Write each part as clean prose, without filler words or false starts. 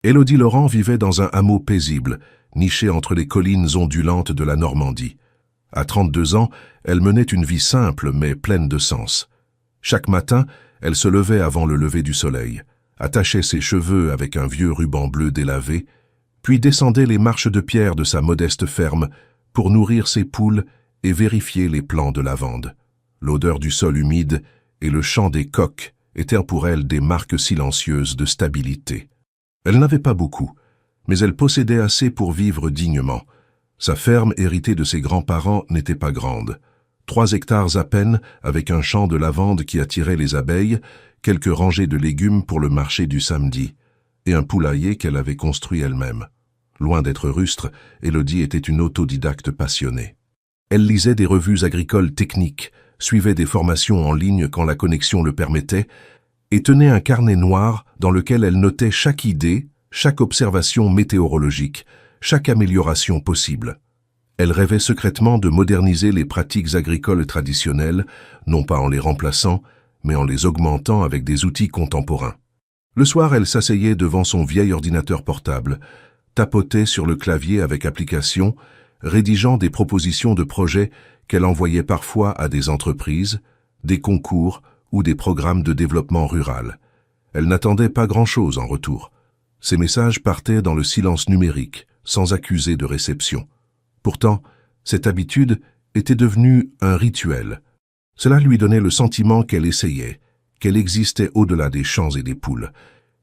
Élodie Laurent vivait dans un hameau paisible, niché entre les collines ondulantes de la Normandie. À 32 ans, elle menait une vie simple mais pleine de sens. Chaque matin, elle se levait avant le lever du soleil, attachait ses cheveux avec un vieux ruban bleu délavé, puis descendait les marches de pierre de sa modeste ferme pour nourrir ses poules et vérifier les plants de lavande. L'odeur du sol humide et le chant des coqs étaient pour elle des marques silencieuses de stabilité. Elle n'avait pas beaucoup, mais elle possédait assez pour vivre dignement. Sa ferme, héritée de ses grands-parents, n'était pas grande. 3 hectares à peine, avec un champ de lavande qui attirait les abeilles, quelques rangées de légumes pour le marché du samedi, et un poulailler qu'elle avait construit elle-même. Loin d'être rustre, Élodie était une autodidacte passionnée. Elle lisait des revues agricoles techniques, suivait des formations en ligne quand la connexion le permettait, et tenait un carnet noir dans lequel elle notait chaque idée, chaque observation météorologique, chaque amélioration possible. Elle rêvait secrètement de moderniser les pratiques agricoles traditionnelles, non pas en les remplaçant, mais en les augmentant avec des outils contemporains. Le soir, elle s'asseyait devant son vieil ordinateur portable, tapotait sur le clavier avec application, rédigeant des propositions de projets qu'elle envoyait parfois à des entreprises, des concours ou des programmes de développement rural. Elle n'attendait pas grand-chose en retour. Ses messages partaient dans le silence numérique, sans accuser de réception. Pourtant, cette habitude était devenue un rituel. Cela lui donnait le sentiment qu'elle essayait, qu'elle existait au-delà des champs et des poules.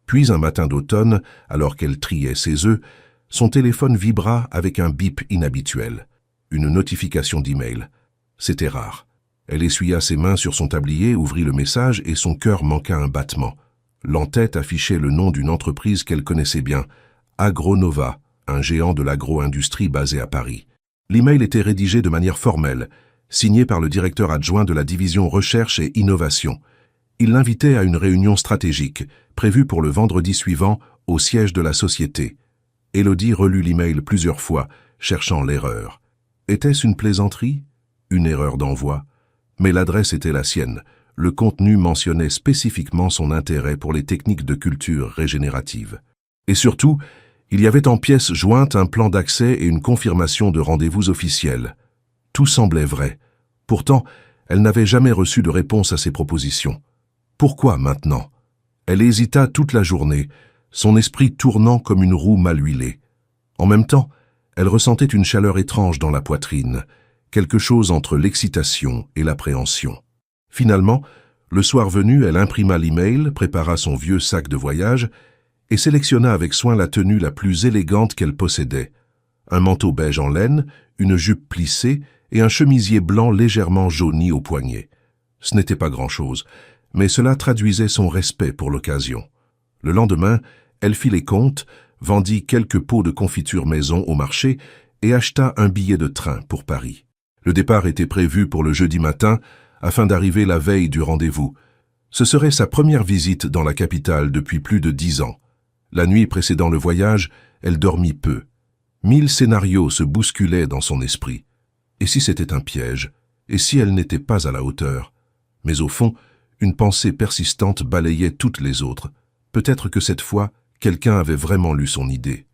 Puis un matin d'automne, alors qu'elle triait ses œufs, son téléphone vibra avec un bip inhabituel. Une notification d'email. C'était rare. Elle essuya ses mains sur son tablier, ouvrit le message et son cœur manqua un battement. L'en-tête affichait le nom d'une entreprise qu'elle connaissait bien, Agronova, un géant de l'agro-industrie basé à Paris. L'email était rédigé de manière formelle, signé par le directeur adjoint de la division Recherche et Innovation. Il l'invitait à une réunion stratégique, prévue pour le vendredi suivant, au siège de la société. Élodie relut l'email plusieurs fois, cherchant l'erreur. Était-ce une plaisanterie? Une erreur d'envoi? Mais l'adresse était la sienne. Le contenu mentionnait spécifiquement son intérêt pour les techniques de culture régénérative. Et surtout, il y avait en pièces jointes un plan d'accès et une confirmation de rendez-vous officiel. Tout semblait vrai. Pourtant, elle n'avait jamais reçu de réponse à ses propositions. Pourquoi maintenant? Elle hésita toute la journée, son esprit tournant comme une roue mal huilée. En même temps, elle ressentait une chaleur étrange dans la poitrine, quelque chose entre l'excitation et l'appréhension. Finalement, le soir venu, elle imprima l'email, prépara son vieux sac de voyage et sélectionna avec soin la tenue la plus élégante qu'elle possédait. Un manteau beige en laine, une jupe plissée et un chemisier blanc légèrement jauni au poignet. Ce n'était pas grand-chose, mais cela traduisait son respect pour l'occasion. Le lendemain, elle fit les comptes, vendit quelques pots de confiture maison au marché et acheta un billet de train pour Paris. Le départ était prévu pour le jeudi matin, afin d'arriver la veille du rendez-vous. Ce serait sa première visite dans la capitale depuis plus de 10 ans. La nuit précédant le voyage, elle dormit peu. 1000 scénarios se bousculaient dans son esprit. Et si c'était un piège? Et si elle n'était pas à la hauteur? Mais au fond, une pensée persistante balayait toutes les autres. Peut-être que cette fois, quelqu'un avait vraiment lu son idée.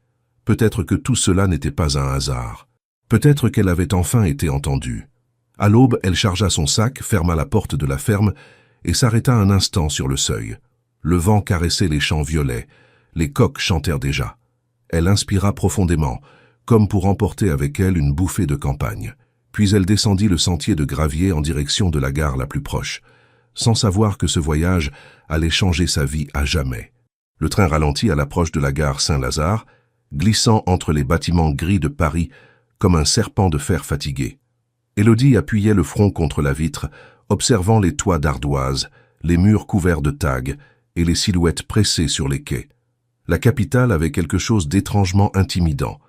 Peut-être que tout cela n'était pas un hasard. Peut-être qu'elle avait enfin été entendue. À l'aube, elle chargea son sac, ferma la porte de la ferme et s'arrêta un instant sur le seuil. Le vent caressait les champs violets, les coqs chantèrent déjà. Elle inspira profondément, comme pour emporter avec elle une bouffée de campagne. Puis elle descendit le sentier de gravier en direction de la gare la plus proche, sans savoir que ce voyage allait changer sa vie à jamais. Le train ralentit à l'approche de la gare Saint-Lazare, glissant entre les bâtiments gris de Paris comme un serpent de fer fatigué. Élodie appuyait le front contre la vitre, observant les toits d'ardoise, les murs couverts de tags et les silhouettes pressées sur les quais. La capitale avait quelque chose d'étrangement intimidant.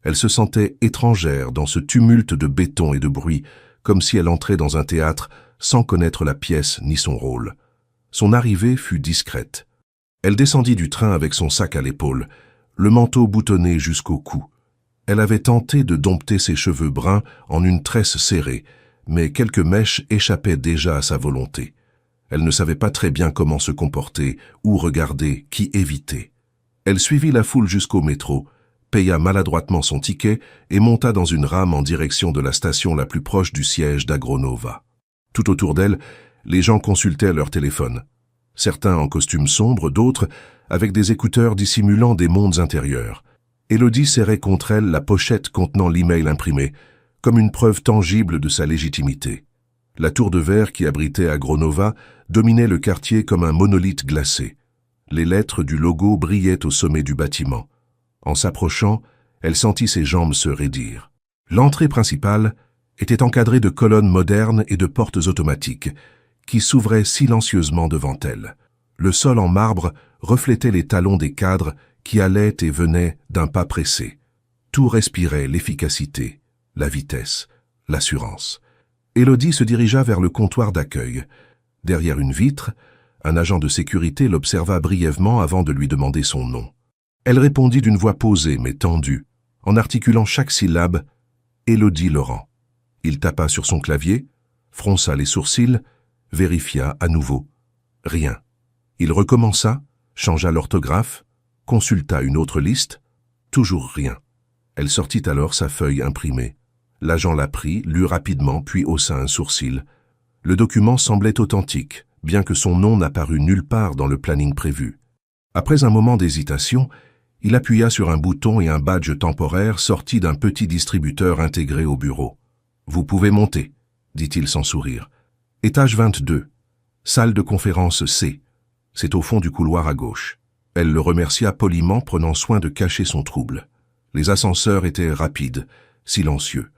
Elle se sentait étrangère dans ce tumulte de béton et de bruit, comme si elle entrait dans un théâtre sans connaître la pièce ni son rôle. Son arrivée fut discrète. Elle descendit du train avec son sac à l'épaule, le manteau boutonné jusqu'au cou. Elle avait tenté de dompter ses cheveux bruns en une tresse serrée, mais quelques mèches échappaient déjà à sa volonté. Elle ne savait pas très bien comment se comporter, où regarder, qui éviter. Elle suivit la foule jusqu'au métro, paya maladroitement son ticket et monta dans une rame en direction de la station la plus proche du siège d'Agronova. Tout autour d'elle, les gens consultaient leur téléphone. Certains en costume sombre, d'autres avec des écouteurs dissimulant des mondes intérieurs. Élodie serrait contre elle la pochette contenant l'email imprimé, comme une preuve tangible de sa légitimité. La tour de verre qui abritait Agronova dominait le quartier comme un monolithe glacé. Les lettres du logo brillaient au sommet du bâtiment. En s'approchant, elle sentit ses jambes se raidir. L'entrée principale était encadrée de colonnes modernes et de portes automatiques, qui s'ouvraient silencieusement devant elle. Le sol en marbre reflétait les talons des cadres qui allaient et venaient d'un pas pressé. Tout respirait l'efficacité, la vitesse, l'assurance. Élodie se dirigea vers le comptoir d'accueil. Derrière une vitre, un agent de sécurité l'observa brièvement avant de lui demander son nom. Elle répondit d'une voix posée mais tendue, en articulant chaque syllabe « Élodie Laurent ». Il tapa sur son clavier, fronça les sourcils, vérifia à nouveau. Rien. Il recommença, changea l'orthographe, consulta une autre liste, toujours rien. Elle sortit alors sa feuille imprimée. L'agent la prit, lut rapidement, puis haussa un sourcil. Le document semblait authentique, bien que son nom n'apparût nulle part dans le planning prévu. Après un moment d'hésitation, il appuya sur un bouton et un badge temporaire sortit d'un petit distributeur intégré au bureau. « Vous pouvez monter », dit-il sans sourire. « Étage 22, salle de conférence C. C'est au fond du couloir à gauche. » Elle le remercia poliment, prenant soin de cacher son trouble. Les ascenseurs étaient rapides, silencieux.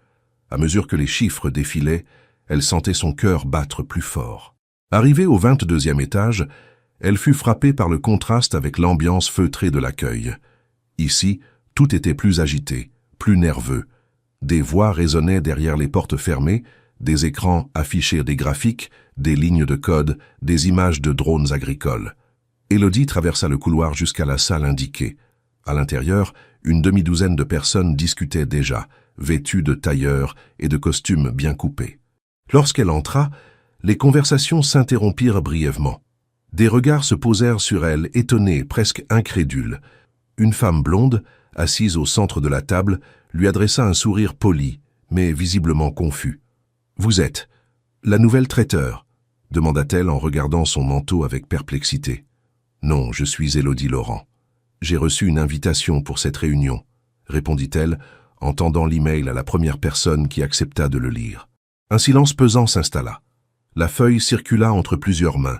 À mesure que les chiffres défilaient, elle sentait son cœur battre plus fort. Arrivée au 22e étage, elle fut frappée par le contraste avec l'ambiance feutrée de l'accueil. Ici, tout était plus agité, plus nerveux. Des voix résonnaient derrière les portes fermées, des écrans affichaient des graphiques, des lignes de code, des images de drones agricoles. Élodie traversa le couloir jusqu'à la salle indiquée. À l'intérieur, une demi-douzaine de personnes discutaient déjà, vêtues de tailleurs et de costumes bien coupés. Lorsqu'elle entra, les conversations s'interrompirent brièvement. Des regards se posèrent sur elle, étonnés, presque incrédules. Une femme blonde, assise au centre de la table, lui adressa un sourire poli, mais visiblement confus. « Vous êtes la nouvelle traiteur ?» demanda-t-elle en regardant son manteau avec perplexité. « Non, je suis Élodie Laurent. J'ai reçu une invitation pour cette réunion, » répondit-elle en tendant l'email à la première personne qui accepta de le lire. Un silence pesant s'installa. La feuille circula entre plusieurs mains.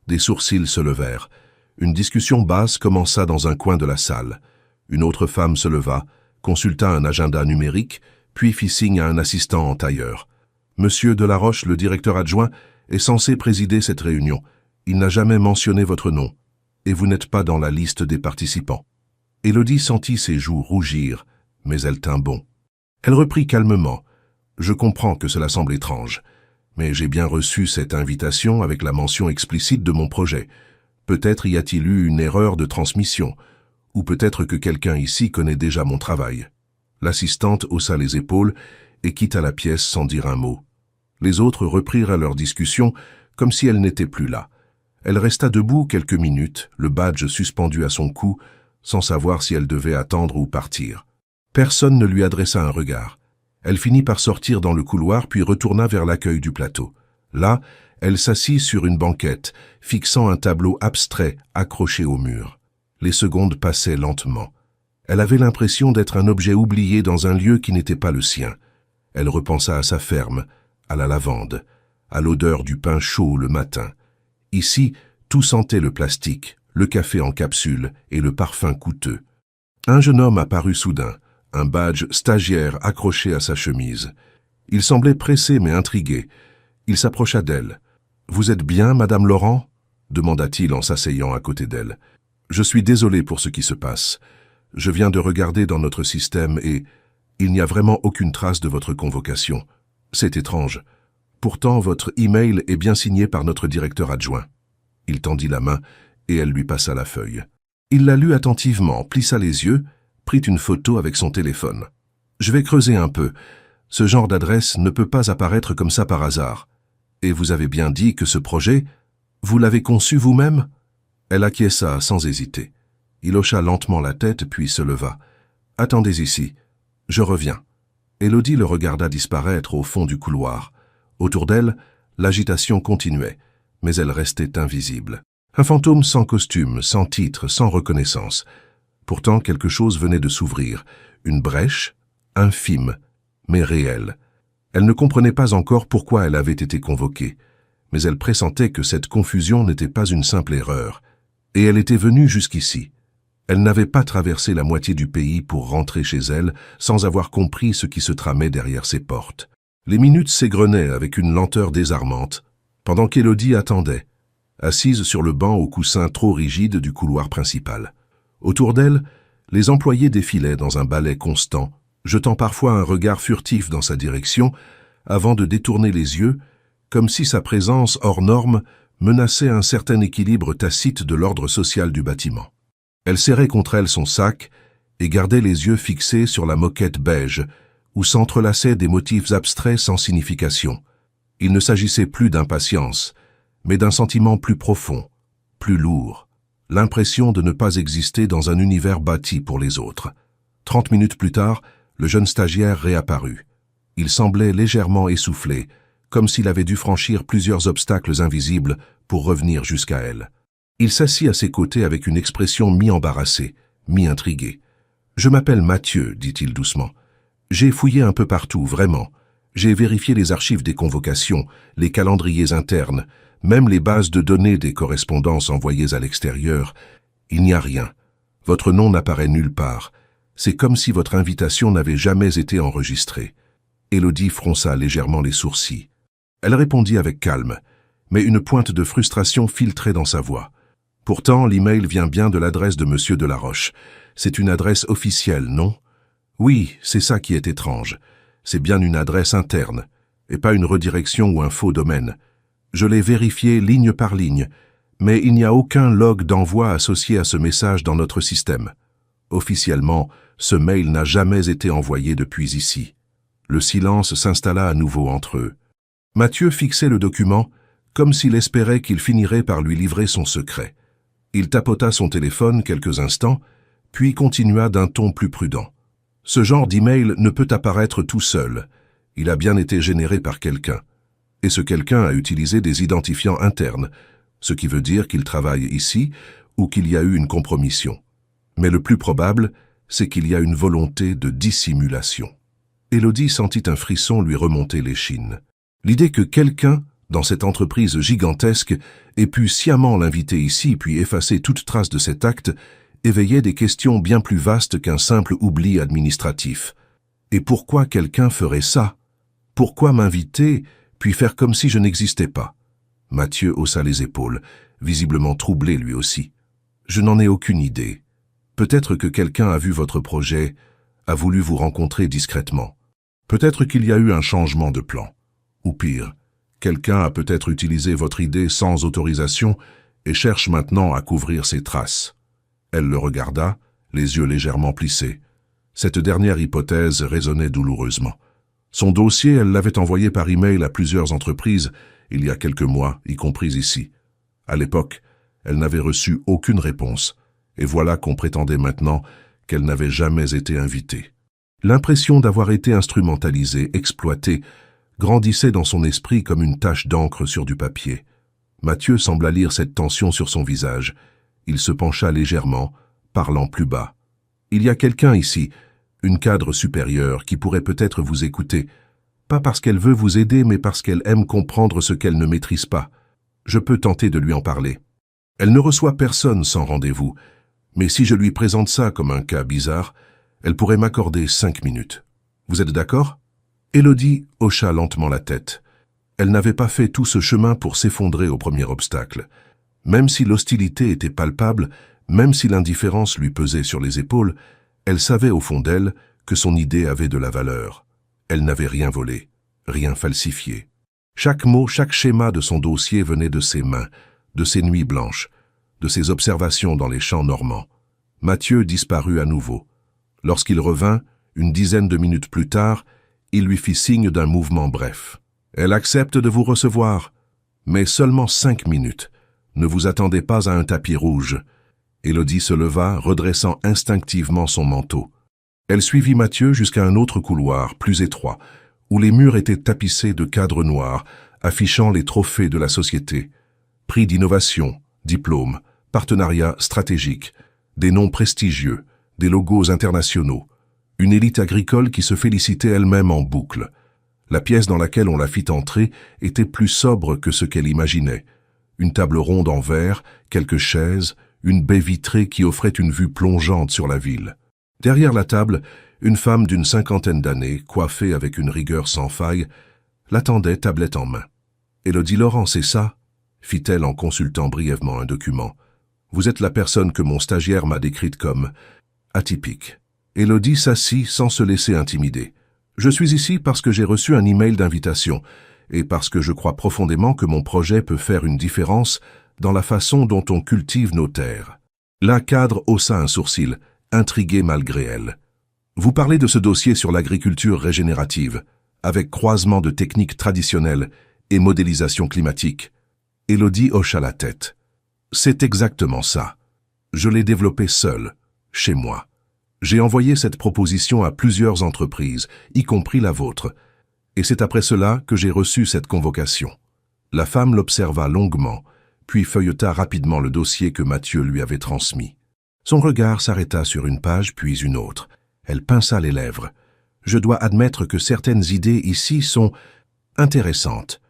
Des sourcils se levèrent. Une discussion basse commença dans un coin de la salle. Une autre femme se leva, consulta un agenda numérique, puis fit signe à un assistant en tailleur. « Monsieur Delaroche, le directeur adjoint, est censé présider cette réunion. Il n'a jamais mentionné votre nom, et vous n'êtes pas dans la liste des participants. » Élodie sentit ses joues rougir, mais elle tint bon. Elle reprit calmement. « Je comprends que cela semble étrange, mais j'ai bien reçu cette invitation avec la mention explicite de mon projet. Peut-être y a-t-il eu une erreur de transmission, ou peut-être que quelqu'un ici connaît déjà mon travail. » L'assistante haussa les épaules et quitta la pièce sans dire un mot. Les autres reprirent leur discussion comme si elle n'était plus là. Elle resta debout quelques minutes, le badge suspendu à son cou, sans savoir si elle devait attendre ou partir. Personne ne lui adressa un regard. Elle finit par sortir dans le couloir puis retourna vers l'accueil du plateau. Là, elle s'assit sur une banquette, fixant un tableau abstrait accroché au mur. Les secondes passaient lentement. Elle avait l'impression d'être un objet oublié dans un lieu qui n'était pas le sien. Elle repensa à sa ferme, à la lavande, à l'odeur du pain chaud le matin. Ici, tout sentait le plastique, le café en capsule et le parfum coûteux. Un jeune homme apparut soudain, un badge stagiaire accroché à sa chemise. Il semblait pressé mais intrigué. Il s'approcha d'elle. « Vous êtes bien, Madame Laurent ?» demanda-t-il en s'asseyant à côté d'elle. « Je suis désolé pour ce qui se passe. Je viens de regarder dans notre système et il n'y a vraiment aucune trace de votre convocation. C'est étrange. Pourtant, votre email est bien signé par notre directeur adjoint. » Il tendit la main et elle lui passa la feuille. Il la lut attentivement, plissa les yeux, prit une photo avec son téléphone. « Je vais creuser un peu. Ce genre d'adresse ne peut pas apparaître comme ça par hasard. Et vous avez bien dit que ce projet, vous l'avez conçu vous-même ?» Elle acquiesça sans hésiter. Il hocha lentement la tête puis se leva. « Attendez ici. Je reviens. » Élodie le regarda disparaître au fond du couloir. Autour d'elle, l'agitation continuait, mais elle restait invisible. Un fantôme sans costume, sans titre, sans reconnaissance. Pourtant, quelque chose venait de s'ouvrir. Une brèche, infime, mais réelle. Elle ne comprenait pas encore pourquoi elle avait été convoquée, mais elle pressentait que cette confusion n'était pas une simple erreur. Et elle était venue jusqu'ici. Elle n'avait pas traversé la moitié du pays pour rentrer chez elle sans avoir compris ce qui se tramait derrière ses portes. Les minutes s'égrenaient avec une lenteur désarmante, pendant qu'Élodie attendait, assise sur le banc au coussin trop rigide du couloir principal. Autour d'elle, les employés défilaient dans un balai constant, jetant parfois un regard furtif dans sa direction, avant de détourner les yeux, comme si sa présence hors norme menaçait un certain équilibre tacite de l'ordre social du bâtiment. Elle serrait contre elle son sac et gardait les yeux fixés sur la moquette beige, où s'entrelaçaient des motifs abstraits sans signification. Il ne s'agissait plus d'impatience, mais d'un sentiment plus profond, plus lourd, l'impression de ne pas exister dans un univers bâti pour les autres. 30 minutes plus tard, le jeune stagiaire réapparut. Il semblait légèrement essoufflé, comme s'il avait dû franchir plusieurs obstacles invisibles pour revenir jusqu'à elle. Il s'assit à ses côtés avec une expression mi-embarrassée, mi-intriguée. « Je m'appelle Mathieu, dit-il doucement. J'ai fouillé un peu partout, vraiment. J'ai vérifié les archives des convocations, les calendriers internes, même les bases de données des correspondances envoyées à l'extérieur. Il n'y a rien. Votre nom n'apparaît nulle part. C'est comme si votre invitation n'avait jamais été enregistrée. » Élodie fronça légèrement les sourcils. Elle répondit avec calme, mais une pointe de frustration filtrait dans sa voix. Pourtant, l'email vient bien de l'adresse de Monsieur Delaroche. C'est une adresse officielle, non? Oui, c'est ça qui est étrange. C'est bien une adresse interne, et pas une redirection ou un faux domaine. Je l'ai vérifié ligne par ligne, mais il n'y a aucun log d'envoi associé à ce message dans notre système. Officiellement, ce mail n'a jamais été envoyé depuis ici. Le silence s'installa à nouveau entre eux. Mathieu fixait le document, comme s'il espérait qu'il finirait par lui livrer son secret. Il tapota son téléphone quelques instants, puis continua d'un ton plus prudent. Ce genre d'email ne peut apparaître tout seul. Il a bien été généré par quelqu'un. Et ce quelqu'un a utilisé des identifiants internes, ce qui veut dire qu'il travaille ici ou qu'il y a eu une compromission. Mais le plus probable, c'est qu'il y a une volonté de dissimulation. Élodie sentit un frisson lui remonter l'échine. L'idée que quelqu'un, dans cette entreprise gigantesque, ait pu sciemment l'inviter ici puis effacer toute trace de cet acte, éveillait des questions bien plus vastes qu'un simple oubli administratif. Et pourquoi quelqu'un ferait ça? Pourquoi m'inviter, puis faire comme si je n'existais pas? Mathieu haussa les épaules, visiblement troublé lui aussi. Je n'en ai aucune idée. Peut-être que quelqu'un a vu votre projet, a voulu vous rencontrer discrètement. Peut-être qu'il y a eu un changement de plan. Ou pire, quelqu'un a peut-être utilisé votre idée sans autorisation et cherche maintenant à couvrir ses traces. Elle le regarda, les yeux légèrement plissés. Cette dernière hypothèse résonnait douloureusement. Son dossier, elle l'avait envoyé par email à plusieurs entreprises il y a quelques mois, y compris ici. À l'époque, elle n'avait reçu aucune réponse, et voilà qu'on prétendait maintenant qu'elle n'avait jamais été invitée. L'impression d'avoir été instrumentalisée, exploitée, grandissait dans son esprit comme une tache d'encre sur du papier. Mathieu sembla lire cette tension sur son visage. Il se pencha légèrement, parlant plus bas. « Il y a quelqu'un ici, une cadre supérieure, qui pourrait peut-être vous écouter, pas parce qu'elle veut vous aider, mais parce qu'elle aime comprendre ce qu'elle ne maîtrise pas. Je peux tenter de lui en parler. Elle ne reçoit personne sans rendez-vous, mais si je lui présente ça comme un cas bizarre, elle pourrait m'accorder 5 minutes. Vous êtes d'accord ?» Élodie hocha lentement la tête. Elle n'avait pas fait tout ce chemin pour s'effondrer au premier obstacle. Même si l'hostilité était palpable, même si l'indifférence lui pesait sur les épaules, elle savait au fond d'elle que son idée avait de la valeur. Elle n'avait rien volé, rien falsifié. Chaque mot, chaque schéma de son dossier venait de ses mains, de ses nuits blanches, de ses observations dans les champs normands. Mathieu disparut à nouveau. Lorsqu'il revint, une dizaine de minutes plus tard, il lui fit signe d'un mouvement bref. « Elle accepte de vous recevoir, mais seulement 5 minutes. Ne vous attendez pas à un tapis rouge. » Élodie se leva, redressant instinctivement son manteau. Elle suivit Mathieu jusqu'à un autre couloir, plus étroit, où les murs étaient tapissés de cadres noirs, affichant les trophées de la société. Prix d'innovation, diplômes, partenariats stratégiques, des noms prestigieux, des logos internationaux, une élite agricole qui se félicitait elle-même en boucle. La pièce dans laquelle on la fit entrer était plus sobre que ce qu'elle imaginait. Une table ronde en verre, quelques chaises, une baie vitrée qui offrait une vue plongeante sur la ville. Derrière la table, une femme d'une 50aine d'années, coiffée avec une rigueur sans faille, l'attendait tablette en main. « Élodie Laurent, c'est ça ?» fit-elle en consultant brièvement un document. « Vous êtes la personne que mon stagiaire m'a décrite comme atypique. » Élodie s'assit sans se laisser intimider. « Je suis ici parce que j'ai reçu un email d'invitation et parce que je crois profondément que mon projet peut faire une différence dans la façon dont on cultive nos terres. » La cadre haussa un sourcil, intriguée malgré elle. « Vous parlez de ce dossier sur l'agriculture régénérative, avec croisement de techniques traditionnelles et modélisation climatique. » Élodie hocha la tête. « C'est exactement ça. Je l'ai développé seul, chez moi. J'ai envoyé cette proposition à plusieurs entreprises, y compris la vôtre, et c'est après cela que j'ai reçu cette convocation. » La femme l'observa longuement, puis feuilleta rapidement le dossier que Mathieu lui avait transmis. Son regard s'arrêta sur une page puis une autre. Elle pinça les lèvres. « Je dois admettre que certaines idées ici sont intéressantes,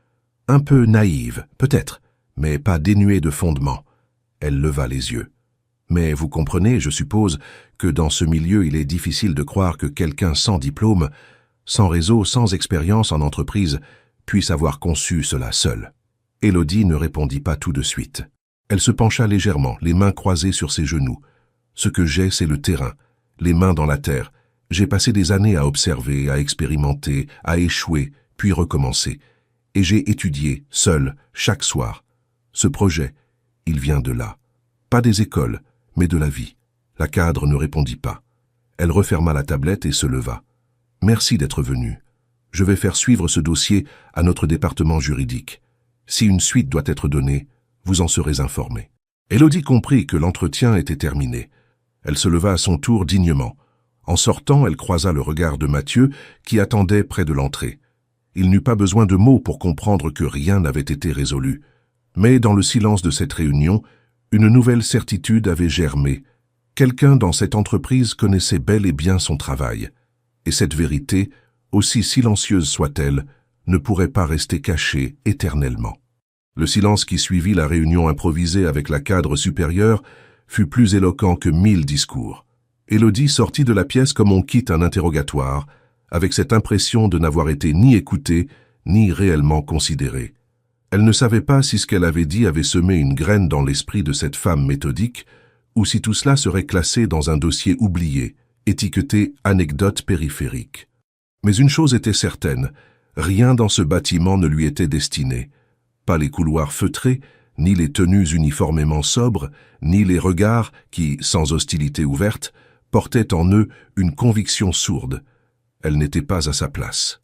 un peu naïves, peut-être, mais pas dénuées de fondement. » Elle leva les yeux. « Mais vous comprenez, je suppose, que dans ce milieu il est difficile de croire que quelqu'un sans diplôme, sans réseau, sans expérience en entreprise, puisse avoir conçu cela seul. » Élodie ne répondit pas tout de suite. Elle se pencha légèrement, les mains croisées sur ses genoux. « Ce que j'ai, c'est le terrain, les mains dans la terre. J'ai passé des années à observer, à expérimenter, à échouer, puis recommencer. Et j'ai étudié, seul, chaque soir. Ce projet, il vient de là. Pas des écoles, mais de la vie. » La cadre ne répondit pas. Elle referma la tablette et se leva. « Merci d'être venu. Je vais faire suivre ce dossier à notre département juridique. Si une suite doit être donnée, vous en serez informé. » Élodie comprit que l'entretien était terminé. Elle se leva à son tour dignement. En sortant, elle croisa le regard de Mathieu, qui attendait près de l'entrée. Il n'eut pas besoin de mots pour comprendre que rien n'avait été résolu. Mais dans le silence de cette réunion, une nouvelle certitude avait germé. Quelqu'un dans cette entreprise connaissait bel et bien son travail. Et cette vérité, aussi silencieuse soit-elle, ne pourrait pas rester cachée éternellement. Le silence qui suivit la réunion improvisée avec la cadre supérieure fut plus éloquent que 1000 discours. Élodie sortit de la pièce comme on quitte un interrogatoire, avec cette impression de n'avoir été ni écoutée, ni réellement considérée. Elle ne savait pas si ce qu'elle avait dit avait semé une graine dans l'esprit de cette femme méthodique, ou si tout cela serait classé dans un dossier oublié, étiqueté « anecdote périphérique ». Mais une chose était certaine, rien dans ce bâtiment ne lui était destiné. Pas les couloirs feutrés, ni les tenues uniformément sobres, ni les regards qui, sans hostilité ouverte, portaient en eux une conviction sourde. Elle n'était pas à sa place.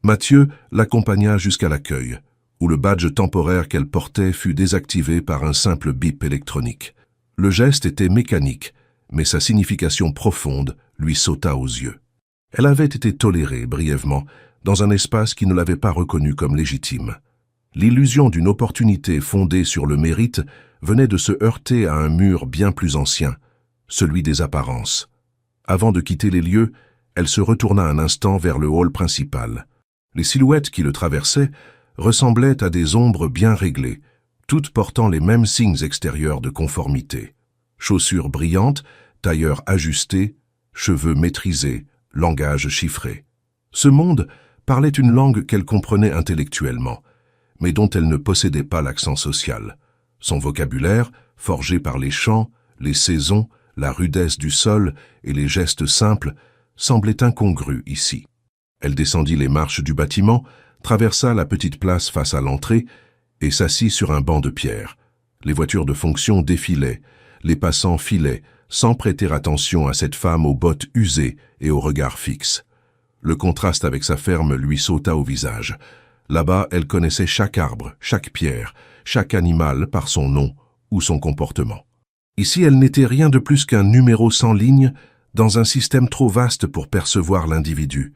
Mathieu l'accompagna jusqu'à l'accueil, où le badge temporaire qu'elle portait fut désactivé par un simple bip électronique. Le geste était mécanique, mais sa signification profonde lui sauta aux yeux. Elle avait été tolérée brièvement dans un espace qui ne l'avait pas reconnue comme légitime. L'illusion d'une opportunité fondée sur le mérite venait de se heurter à un mur bien plus ancien, celui des apparences. Avant de quitter les lieux, elle se retourna un instant vers le hall principal. Les silhouettes qui le traversaient ressemblaient à des ombres bien réglées, toutes portant les mêmes signes extérieurs de conformité. Chaussures brillantes, tailleurs ajustés, cheveux maîtrisés, langage chiffré. Ce monde parlait une langue qu'elle comprenait intellectuellement, mais dont elle ne possédait pas l'accent social. Son vocabulaire, forgé par les chants, les saisons, la rudesse du sol et les gestes simples, semblait incongru ici. Elle descendit les marches du bâtiment, traversa la petite place face à l'entrée et s'assit sur un banc de pierre. Les voitures de fonction défilaient, les passants filaient, sans prêter attention à cette femme aux bottes usées et au regard fixe. Le contraste avec sa ferme lui sauta au visage. Là-bas, elle connaissait chaque arbre, chaque pierre, chaque animal par son nom ou son comportement. Ici, elle n'était rien de plus qu'un numéro sans ligne dans un système trop vaste pour percevoir l'individu.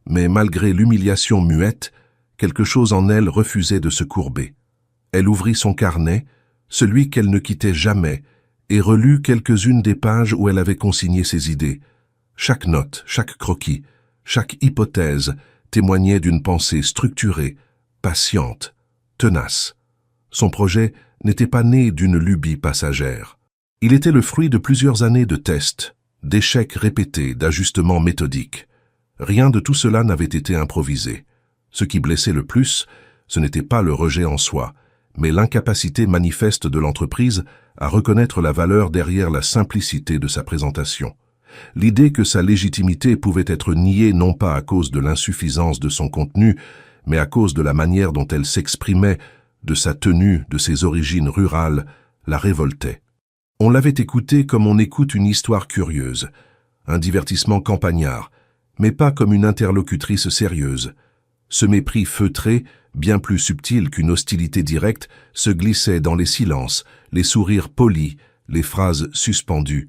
Mais malgré l'humiliation muette, quelque chose en elle refusait de se courber. Elle ouvrit son carnet, celui qu'elle ne quittait jamais, et relut quelques-unes des pages où elle avait consigné ses idées. Chaque note, chaque croquis, chaque hypothèse témoignait d'une pensée structurée, patiente, tenace. Son projet n'était pas né d'une lubie passagère. Il était le fruit de plusieurs années de tests, d'échecs répétés, d'ajustements méthodiques. Rien de tout cela n'avait été improvisé. Ce qui blessait le plus, ce n'était pas le rejet en soi, mais l'incapacité manifeste de l'entreprise à reconnaître la valeur derrière la simplicité de sa présentation. L'idée que sa légitimité pouvait être niée non pas à cause de l'insuffisance de son contenu, mais à cause de la manière dont elle s'exprimait, de sa tenue, de ses origines rurales, la révoltait. On l'avait écoutée comme on écoute une histoire curieuse, un divertissement campagnard, mais pas comme une interlocutrice sérieuse. Ce mépris feutré, bien plus subtil qu'une hostilité directe, se glissait dans les silences, les sourires polis, les phrases suspendues.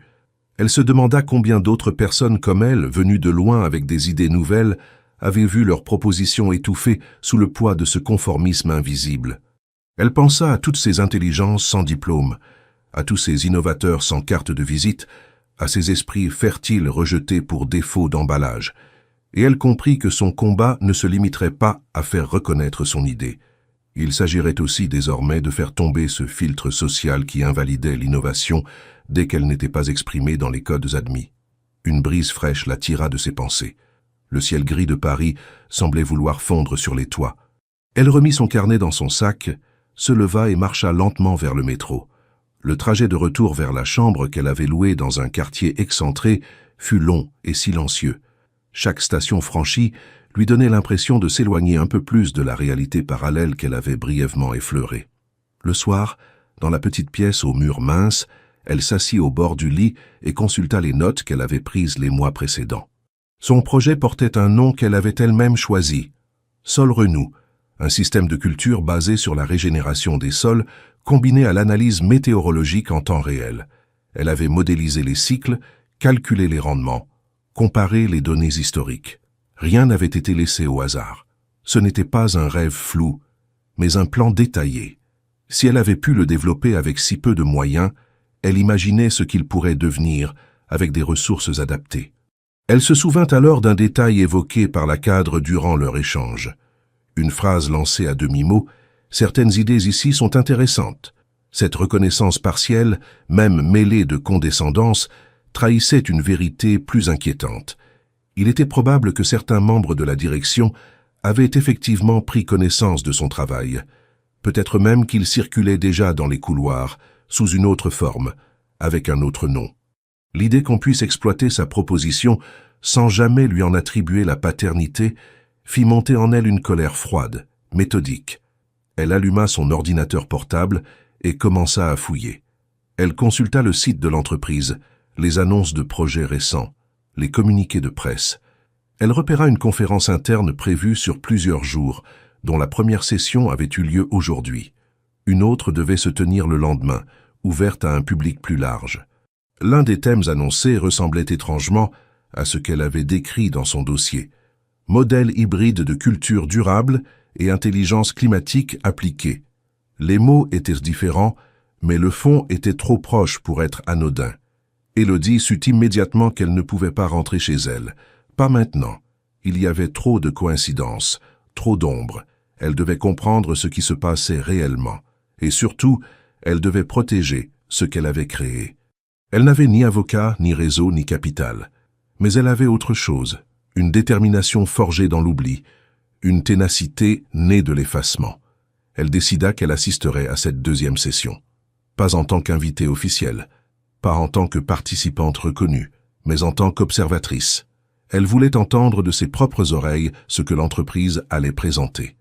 Elle se demanda combien d'autres personnes comme elle, venues de loin avec des idées nouvelles, avaient vu leurs propositions étouffées sous le poids de ce conformisme invisible. Elle pensa à toutes ces intelligences sans diplôme, à tous ces innovateurs sans carte de visite, à ces esprits fertiles rejetés pour défaut d'emballage, et elle comprit que son combat ne se limiterait pas à faire reconnaître son idée. Il s'agirait aussi désormais de faire tomber ce filtre social qui invalidait l'innovation dès qu'elle n'était pas exprimée dans les codes admis. Une brise fraîche la tira de ses pensées. Le ciel gris de Paris semblait vouloir fondre sur les toits. Elle remit son carnet dans son sac, se leva et marcha lentement vers le métro. Le trajet de retour vers la chambre qu'elle avait louée dans un quartier excentré fut long et silencieux. Chaque station franchie lui donnait l'impression de s'éloigner un peu plus de la réalité parallèle qu'elle avait brièvement effleurée. Le soir, dans la petite pièce aux murs minces, elle s'assit au bord du lit et consulta les notes qu'elle avait prises les mois précédents. Son projet portait un nom qu'elle avait elle-même choisi, Solrenou, un système de culture basé sur la régénération des sols combiné à l'analyse météorologique en temps réel. Elle avait modélisé les cycles, calculé les rendements, comparé les données historiques. Rien n'avait été laissé au hasard. Ce n'était pas un rêve flou, mais un plan détaillé. Si elle avait pu le développer avec si peu de moyens, elle imaginait ce qu'il pourrait devenir avec des ressources adaptées. Elle se souvint alors d'un détail évoqué par la cadre durant leur échange. Une phrase lancée à demi-mot, « Certaines idées ici sont intéressantes ». Cette reconnaissance partielle, même mêlée de condescendance, trahissait une vérité plus inquiétante. Il était probable que certains membres de la direction avaient effectivement pris connaissance de son travail. Peut-être même qu'il circulait déjà dans les couloirs, sous une autre forme, avec un autre nom. L'idée qu'on puisse exploiter sa proposition sans jamais lui en attribuer la paternité fit monter en elle une colère froide, méthodique. Elle alluma son ordinateur portable et commença à fouiller. Elle consulta le site de l'entreprise, les annonces de projets récents, les communiqués de presse. Elle repéra une conférence interne prévue sur plusieurs jours, dont la première session avait eu lieu aujourd'hui. Une autre devait se tenir le lendemain, ouverte à un public plus large. L'un des thèmes annoncés ressemblait étrangement à ce qu'elle avait décrit dans son dossier. Modèle hybride de culture durable et intelligence climatique appliquée. Les mots étaient différents, mais le fond était trop proche pour être anodin. Élodie sut immédiatement qu'elle ne pouvait pas rentrer chez elle. Pas maintenant. Il y avait trop de coïncidences, trop d'ombres. Elle devait comprendre ce qui se passait réellement. Et surtout, elle devait protéger ce qu'elle avait créé. Elle n'avait ni avocat, ni réseau, ni capital. Mais elle avait autre chose, une détermination forgée dans l'oubli, une ténacité née de l'effacement. Elle décida qu'elle assisterait à cette deuxième session. Pas en tant qu'invitée officielle, pas en tant que participante reconnue, mais en tant qu'observatrice. Elle voulait entendre de ses propres oreilles ce que l'entreprise allait présenter.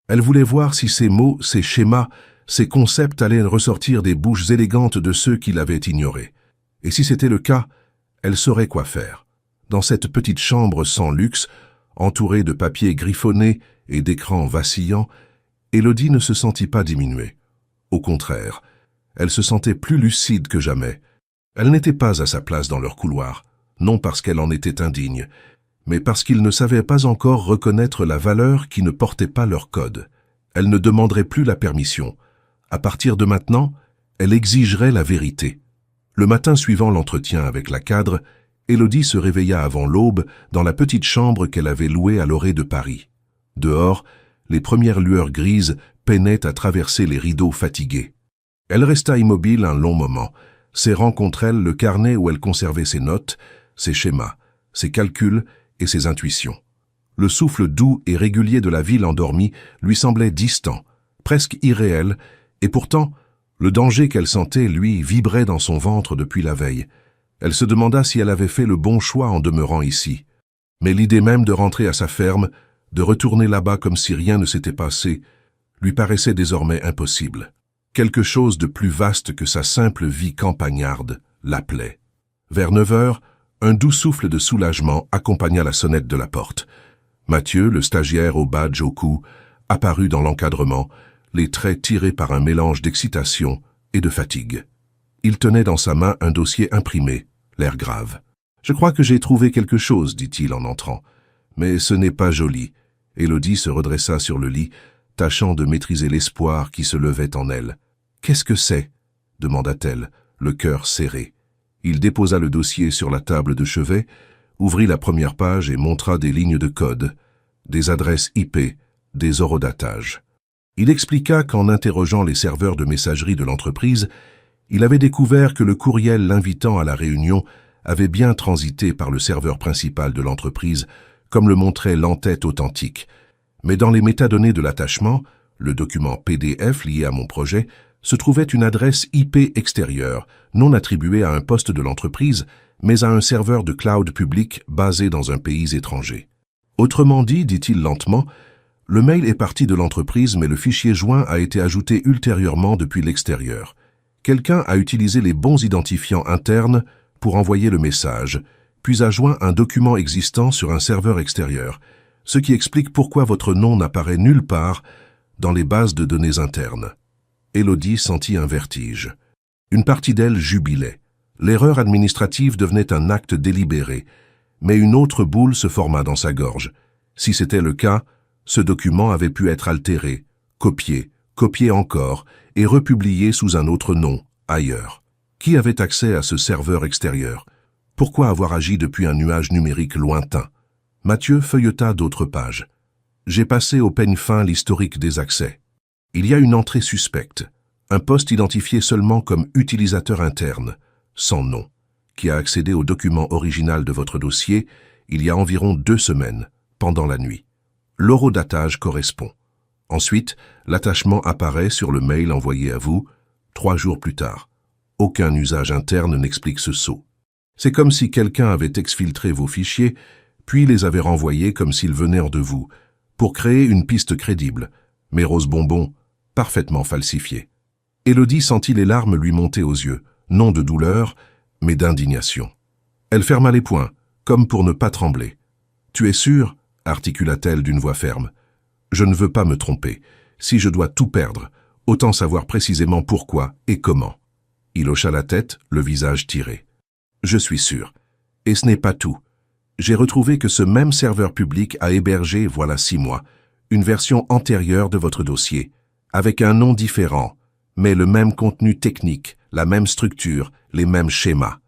Elle voulait voir si ces mots, ces schémas, ces concepts allaient ressortir des bouches élégantes de ceux qui l'avaient ignoré. Et si c'était le cas, elle saurait quoi faire. Dans cette petite chambre sans luxe, entourée de papiers griffonnés et d'écrans vacillants, Élodie ne se sentit pas diminuée. Au contraire, elle se sentait plus lucide que jamais, Elle n'était pas à sa place dans leur couloir, non parce qu'elle en était indigne, mais parce qu'ils ne savaient pas encore reconnaître la valeur qui ne portait pas leur code. Elle ne demanderait plus la permission. À partir de maintenant, elle exigerait la vérité. Le matin suivant l'entretien avec la cadre, Élodie se réveilla avant l'aube dans la petite chambre qu'elle avait louée à l'orée de Paris. Dehors, les premières lueurs grises peinaient à traverser les rideaux fatigués. Elle resta immobile un long moment, serrant contre elle le carnet où elle conservait ses notes, ses schémas, ses calculs et ses intuitions. Le souffle doux et régulier de la ville endormie lui semblait distant, presque irréel, et pourtant, le danger qu'elle sentait, lui, vibrait dans son ventre depuis la veille. Elle se demanda si elle avait fait le bon choix en demeurant ici. Mais l'idée même de rentrer à sa ferme, de retourner là-bas comme si rien ne s'était passé, lui paraissait désormais impossible. Quelque chose de plus vaste que sa simple vie campagnarde l'appelait. Vers 9 heures, un doux souffle de soulagement accompagna la sonnette de la porte. Mathieu, le stagiaire au badge au cou, apparut dans l'encadrement, les traits tirés par un mélange d'excitation et de fatigue. Il tenait dans sa main un dossier imprimé, l'air grave. « Je crois que j'ai trouvé quelque chose, dit-il en entrant. Mais ce n'est pas joli. » Élodie se redressa sur le lit, tâchant de maîtriser l'espoir qui se levait en elle. « Qu'est-ce que c'est » demanda-t-elle, le cœur serré. Il déposa le dossier sur la table de chevet, ouvrit la première page et montra des lignes de code, des adresses IP, des horodatages. Il expliqua qu'en interrogeant les serveurs de messagerie de l'entreprise, il avait découvert que le courriel l'invitant à la réunion avait bien transité par le serveur principal de l'entreprise, comme le montrait l'entête authentique. Mais dans les métadonnées de l'attachement, le document PDF lié à mon projet, se trouvait une adresse IP extérieure, non attribuée à un poste de l'entreprise, mais à un serveur de cloud public basé dans un pays étranger. Autrement dit-il lentement, le mail est parti de l'entreprise, mais le fichier joint a été ajouté ultérieurement depuis l'extérieur. Quelqu'un a utilisé les bons identifiants internes pour envoyer le message, puis a joint un document existant sur un serveur extérieur, ce qui explique pourquoi votre nom n'apparaît nulle part dans les bases de données internes. Élodie sentit un vertige. Une partie d'elle jubilait. L'erreur administrative devenait un acte délibéré, mais une autre boule se forma dans sa gorge. Si c'était le cas, ce document avait pu être altéré, copié encore et republié sous un autre nom, ailleurs. Qui avait accès à ce serveur extérieur? Pourquoi avoir agi depuis un nuage numérique lointain? Mathieu feuilleta d'autres pages. J'ai passé au peigne fin l'historique des accès. Il y a une entrée suspecte, un poste identifié seulement comme utilisateur interne, sans nom, qui a accédé au document original de votre dossier il y a environ 2 semaines, pendant la nuit. L'horodatage correspond. Ensuite, l'attachement apparaît sur le mail envoyé à vous, 3 jours plus tard. Aucun usage interne n'explique ce saut. C'est comme si quelqu'un avait exfiltré vos fichiers, puis les avait renvoyés comme s'ils venaient de vous, pour créer une piste crédible, mais rose bonbon, parfaitement falsifiée. Élodie sentit les larmes lui monter aux yeux, non de douleur, mais d'indignation. Elle ferma les poings, comme pour ne pas trembler. « Tu es sûr ?» articula-t-elle d'une voix ferme. « Je ne veux pas me tromper. Si je dois tout perdre, autant savoir précisément pourquoi et comment. » Il hocha la tête, le visage tiré. « Je suis sûr. Et ce n'est pas tout. J'ai retrouvé que ce même serveur public a hébergé, voilà 6 mois, une version antérieure de votre dossier, avec un nom différent, mais le même contenu technique, la même structure, les mêmes schémas.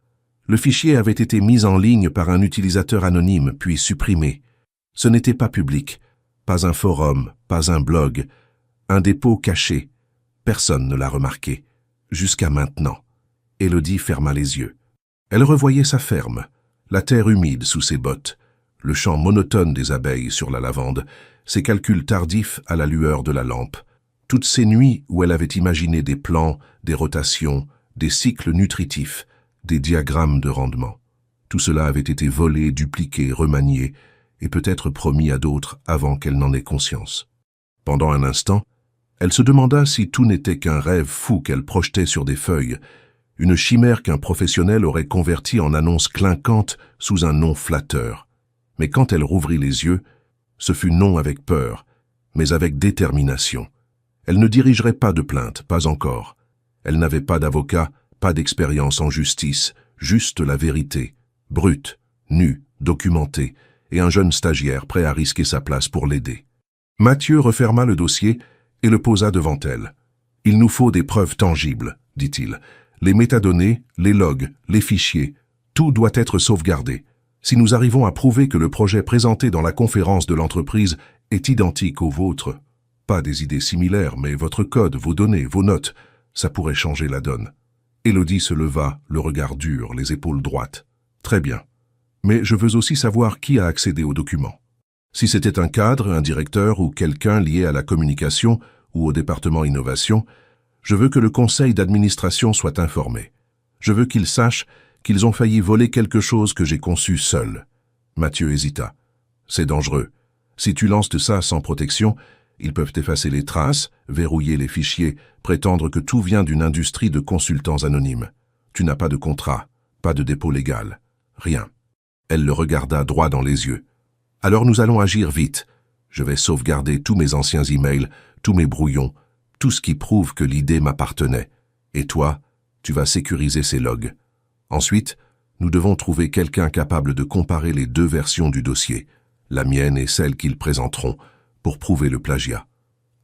Le fichier avait été mis en ligne par un utilisateur anonyme, puis supprimé. Ce n'était pas public, pas un forum, pas un blog, un dépôt caché. Personne ne l'a remarqué, jusqu'à maintenant. » Élodie ferma les yeux. Elle revoyait sa ferme, la terre humide sous ses bottes, le chant monotone des abeilles sur la lavande, ses calculs tardifs à la lueur de la lampe, toutes ces nuits où elle avait imaginé des plans, des rotations, des cycles nutritifs, des diagrammes de rendement. Tout cela avait été volé, dupliqué, remanié, et peut-être promis à d'autres avant qu'elle n'en ait conscience. Pendant un instant, elle se demanda si tout n'était qu'un rêve fou qu'elle projetait sur des feuilles, une chimère qu'un professionnel aurait convertie en annonce clinquante sous un nom flatteur. Mais quand elle rouvrit les yeux, ce fut non avec peur, mais avec détermination. Elle ne dirigerait pas de plainte, pas encore. Elle n'avait pas d'avocat, pas d'expérience en justice, juste la vérité, brute, nue, documentée, et un jeune stagiaire prêt à risquer sa place pour l'aider. Mathieu referma le dossier et le posa devant elle. « Il nous faut des preuves tangibles, dit-il. Les métadonnées, les logs, les fichiers, tout doit être sauvegardé. Si nous arrivons à prouver que le projet présenté dans la conférence de l'entreprise est identique au vôtre, pas des idées similaires, mais votre code, vos données, vos notes, ça pourrait changer la donne. » Élodie se leva, le regard dur, les épaules droites. « Très bien. Mais je veux aussi savoir qui a accédé aux documents. Si c'était un cadre, un directeur ou quelqu'un lié à la communication ou au département innovation, je veux que le conseil d'administration soit informé. Je veux qu'ils sachent qu'ils ont failli voler quelque chose que j'ai conçu seul. » Mathieu hésita. « C'est dangereux. Si tu lances de ça sans protection, ils peuvent effacer les traces, verrouiller les fichiers, prétendre que tout vient d'une industrie de consultants anonymes. Tu n'as pas de contrat, pas de dépôt légal, rien. » Elle le regarda droit dans les yeux. « Alors nous allons agir vite. Je vais sauvegarder tous mes anciens emails, tous mes brouillons, tout ce qui prouve que l'idée m'appartenait. Et toi, tu vas sécuriser ces logs. Ensuite, nous devons trouver quelqu'un capable de comparer les deux versions du dossier, la mienne et celle qu'ils présenteront, pour prouver le plagiat.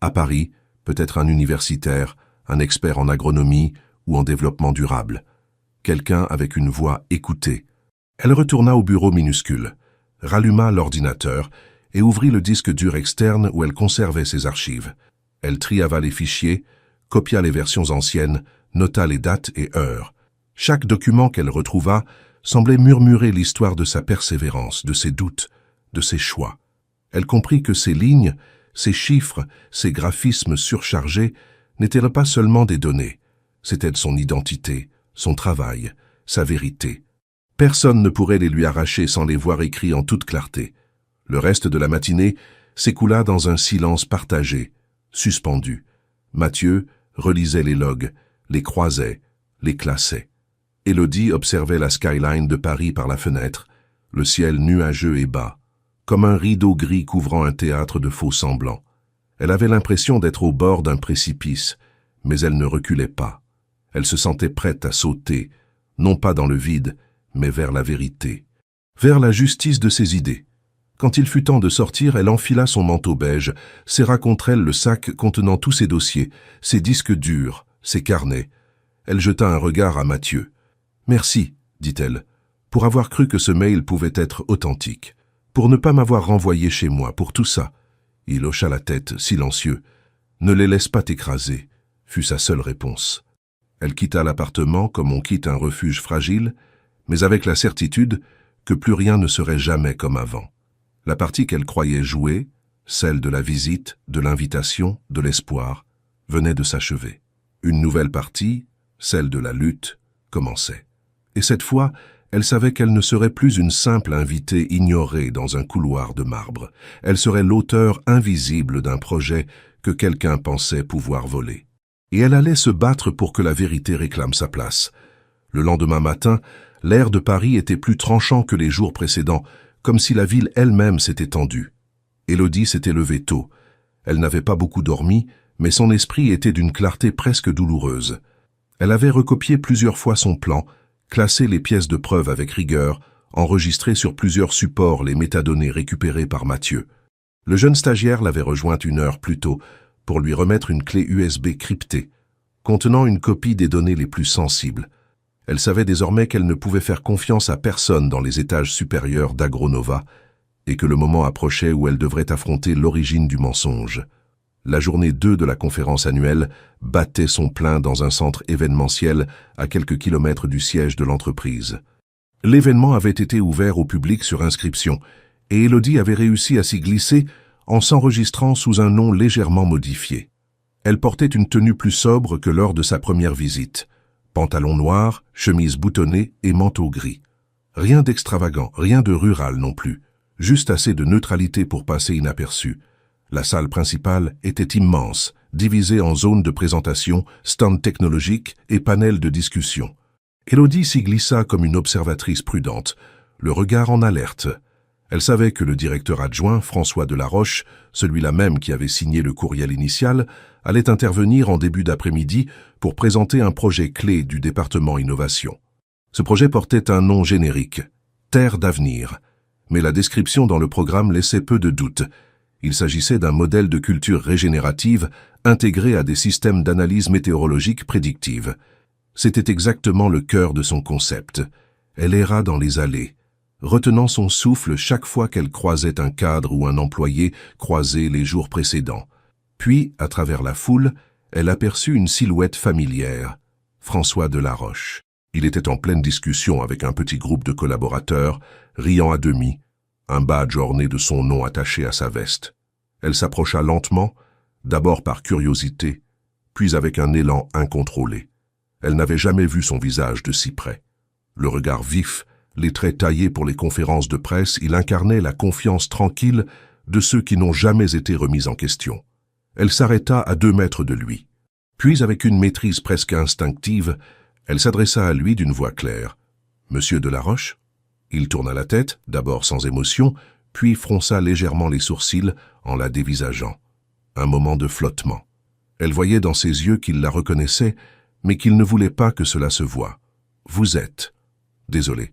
À Paris, peut-être un universitaire, un expert en agronomie ou en développement durable. Quelqu'un avec une voix écoutée. » Elle retourna au bureau minuscule, ralluma l'ordinateur et ouvrit le disque dur externe où elle conservait ses archives. Elle triava les fichiers, copia les versions anciennes, nota les dates et heures. Chaque document qu'elle retrouva semblait murmurer l'histoire de sa persévérance, de ses doutes, de ses choix. Elle comprit que ces lignes, ces chiffres, ces graphismes surchargés n'étaient pas seulement des données. C'était son identité, son travail, sa vérité. Personne ne pourrait les lui arracher sans les voir écrits en toute clarté. Le reste de la matinée s'écoula dans un silence partagé, suspendu. Mathieu relisait les logs, les croisait, les classait. Élodie observait la skyline de Paris par la fenêtre, le ciel nuageux et bas, comme un rideau gris couvrant un théâtre de faux semblants. Elle avait l'impression d'être au bord d'un précipice, mais elle ne reculait pas. Elle se sentait prête à sauter, non pas dans le vide, mais vers la vérité, vers la justice de ses idées. Quand il fut temps de sortir, elle enfila son manteau beige, serra contre elle le sac contenant tous ses dossiers, ses disques durs, ses carnets. Elle jeta un regard à Mathieu. « Merci, dit-elle, pour avoir cru que ce mail pouvait être authentique, pour ne pas m'avoir renvoyé chez moi, pour tout ça. » Il hocha la tête, silencieux. « Ne les laisse pas t'écraser », fut sa seule réponse. Elle quitta l'appartement comme on quitte un refuge fragile, mais avec la certitude que plus rien ne serait jamais comme avant. La partie qu'elle croyait jouer, celle de la visite, de l'invitation, de l'espoir, venait de s'achever. Une nouvelle partie, celle de la lutte, commençait. Et cette fois, elle savait qu'elle ne serait plus une simple invitée ignorée dans un couloir de marbre. Elle serait l'auteur invisible d'un projet que quelqu'un pensait pouvoir voler. Et elle allait se battre pour que la vérité réclame sa place. Le lendemain matin, l'air de Paris était plus tranchant que les jours précédents, comme si la ville elle-même s'était tendue. Élodie s'était levée tôt. Elle n'avait pas beaucoup dormi, mais son esprit était d'une clarté presque douloureuse. Elle avait recopié plusieurs fois son plan, classé les pièces de preuve avec rigueur, enregistré sur plusieurs supports les métadonnées récupérées par Mathieu. Le jeune stagiaire l'avait rejointe 1 heure plus tôt pour lui remettre une clé USB cryptée, contenant une copie des données les plus sensibles. Elle savait désormais qu'elle ne pouvait faire confiance à personne dans les étages supérieurs d'Agronova et que le moment approchait où elle devrait affronter l'origine du mensonge. La journée 2 de la conférence annuelle battait son plein dans un centre événementiel à quelques kilomètres du siège de l'entreprise. L'événement avait été ouvert au public sur inscription et Élodie avait réussi à s'y glisser en s'enregistrant sous un nom légèrement modifié. Elle portait une tenue plus sobre que lors de sa première visite. Pantalon noir, chemise boutonnée et manteau gris. Rien d'extravagant, rien de rural non plus, juste assez de neutralité pour passer inaperçu. La salle principale était immense, divisée en zones de présentation, stands technologiques et panels de discussion. Élodie s'y glissa comme une observatrice prudente, le regard en alerte. Elle savait que le directeur adjoint, François Delaroche, celui-là même qui avait signé le courriel initial, allait intervenir en début d'après-midi pour présenter un projet clé du département innovation. Ce projet portait un nom générique, Terre d'avenir, mais la description dans le programme laissait peu de doute. Il s'agissait d'un modèle de culture régénérative intégré à des systèmes d'analyse météorologique prédictive. C'était exactement le cœur de son concept. Elle erra dans les allées, retenant son souffle chaque fois qu'elle croisait un cadre ou un employé croisé les jours précédents. Puis, à travers la foule, elle aperçut une silhouette familière, François Delaroche. Il était en pleine discussion avec un petit groupe de collaborateurs, riant à demi, un badge orné de son nom attaché à sa veste. Elle s'approcha lentement, d'abord par curiosité, puis avec un élan incontrôlé. Elle n'avait jamais vu son visage de si près. Le regard vif, les traits taillés pour les conférences de presse, il incarnait la confiance tranquille de ceux qui n'ont jamais été remis en question. Elle s'arrêta à 2 mètres de lui. Puis, avec une maîtrise presque instinctive, elle s'adressa à lui d'une voix claire. « Monsieur Delaroche ?» Il tourna la tête, d'abord sans émotion, puis fronça légèrement les sourcils en la dévisageant. Un moment de flottement. Elle voyait dans ses yeux qu'il la reconnaissait, mais qu'il ne voulait pas que cela se voie. « Vous êtes... » « Désolé,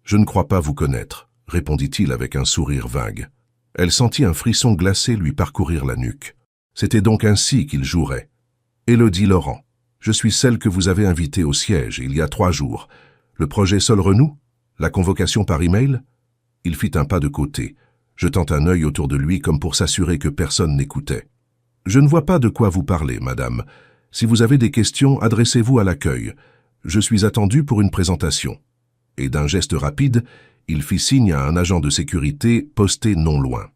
je ne crois pas vous connaître, » répondit-il avec un sourire vague. Elle sentit un frisson glacé lui parcourir la nuque. C'était donc ainsi qu'il jouerait. « Élodie Laurent, je suis celle que vous avez invitée au siège il y a 3 jours. Le projet Solrenou? La convocation par email ?» Il fit un pas de côté, jetant un œil autour de lui comme pour s'assurer que personne n'écoutait. « Je ne vois pas de quoi vous parlez, madame. Si vous avez des questions, adressez-vous à l'accueil. Je suis attendu pour une présentation. » Et d'un geste rapide, il fit signe à un agent de sécurité posté non loin.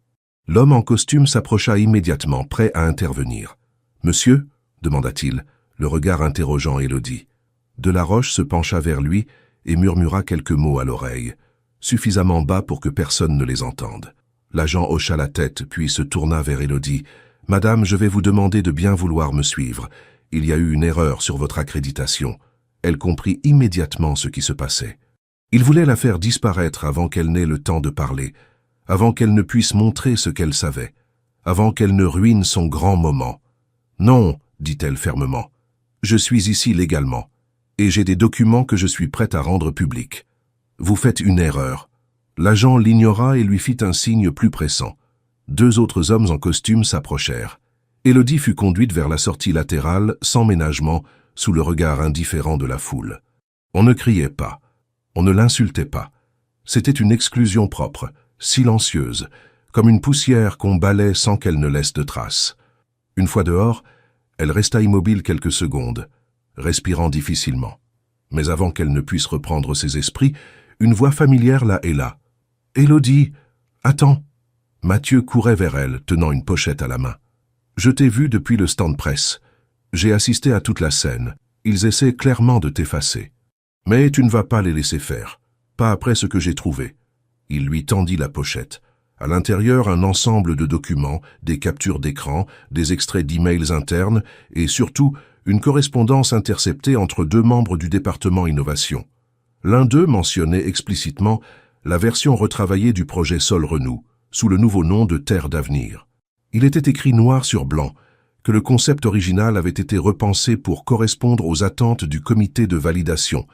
L'homme en costume s'approcha immédiatement, prêt à intervenir. « Monsieur ?» demanda-t-il, le regard interrogeant Élodie. Delaroche se pencha vers lui et murmura quelques mots à l'oreille, suffisamment bas pour que personne ne les entende. L'agent hocha la tête, puis se tourna vers Élodie. « Madame, je vais vous demander de bien vouloir me suivre. Il y a eu une erreur sur votre accréditation. » Elle comprit immédiatement ce qui se passait. Il voulait la faire disparaître avant qu'elle n'ait le temps de parler, avant qu'elle ne puisse montrer ce qu'elle savait, avant qu'elle ne ruine son grand moment. « Non, » dit-elle fermement, « je suis ici légalement, et j'ai des documents que je suis prête à rendre publics. Vous faites une erreur. » L'agent l'ignora et lui fit un signe plus pressant. 2 autres hommes en costume s'approchèrent. Élodie fut conduite vers la sortie latérale, sans ménagement, sous le regard indifférent de la foule. On ne criait pas. On ne l'insultait pas. C'était une exclusion propre, silencieuse, comme une poussière qu'on balaie sans qu'elle ne laisse de traces. Une fois dehors, elle resta immobile quelques secondes, respirant difficilement. Mais avant qu'elle ne puisse reprendre ses esprits, une voix familière la héla. « Élodie, attends !» Mathieu courait vers elle, tenant une pochette à la main. « Je t'ai vu depuis le stand presse. J'ai assisté à toute la scène. Ils essaient clairement de t'effacer. Mais tu ne vas pas les laisser faire, pas après ce que j'ai trouvé. » Il lui tendit la pochette. À l'intérieur, un ensemble de documents, des captures d'écran, des extraits d'emails internes et surtout une correspondance interceptée entre 2 membres du département innovation. L'un d'eux mentionnait explicitement la version retravaillée du projet Solrenou, sous le nouveau nom de Terre d'avenir. Il était écrit noir sur blanc que le concept original avait été repensé pour correspondre aux attentes du comité de validation,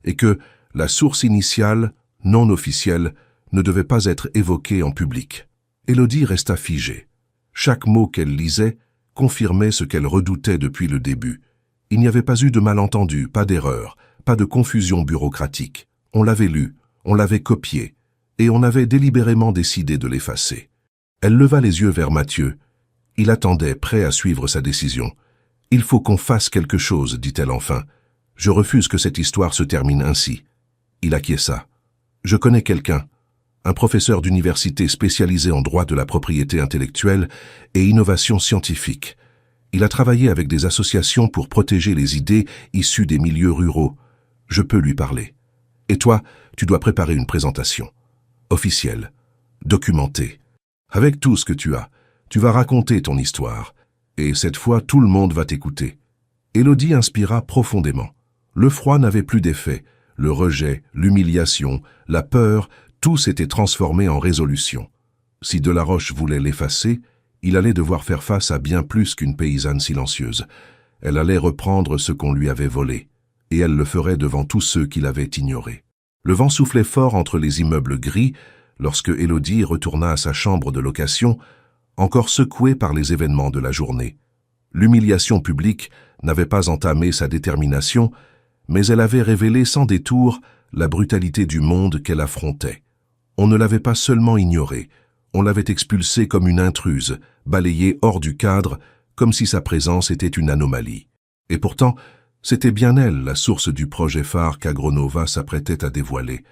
et que la source initiale, non officielle, ne devait pas être évoquée en public. Élodie resta figée. Chaque mot qu'elle lisait confirmait ce qu'elle redoutait depuis le début. Il n'y avait pas eu de malentendu, pas d'erreur, pas de confusion bureaucratique. On l'avait lu, on l'avait copié, et on avait délibérément décidé de l'effacer. Elle leva les yeux vers Mathieu. Il attendait, prêt à suivre sa décision. « Il faut qu'on fasse quelque chose, dit-elle enfin. Je refuse que cette histoire se termine ainsi. » Il acquiesça. « Je connais quelqu'un, un professeur d'université spécialisé en droit de la propriété intellectuelle et innovation scientifique. Il a travaillé avec des associations pour protéger les idées issues des milieux ruraux. Je peux lui parler. Et toi, tu dois préparer une présentation. Officielle, documentée. Avec tout ce que tu as, tu vas raconter ton histoire. Et cette fois, tout le monde va t'écouter. » Élodie inspira profondément. Le froid n'avait plus d'effet. Le rejet, l'humiliation, la peur, Tout s'était transformé en résolution. Si Delaroche voulait l'effacer, il allait devoir faire face à bien plus qu'une paysanne silencieuse. Elle allait reprendre ce qu'on lui avait volé, et elle le ferait devant tous ceux qui l'avaient ignoré. Le vent soufflait fort entre les immeubles gris lorsque Élodie retourna à sa chambre de location, encore secouée par les événements de la journée. L'humiliation publique n'avait pas entamé sa détermination, mais elle avait révélé sans détour la brutalité du monde qu'elle affrontait. On ne l'avait pas seulement ignorée, on l'avait expulsée comme une intruse, balayée hors du cadre, comme si sa présence était une anomalie. Et pourtant, c'était bien elle la source du projet phare qu'Agronova s'apprêtait à dévoiler.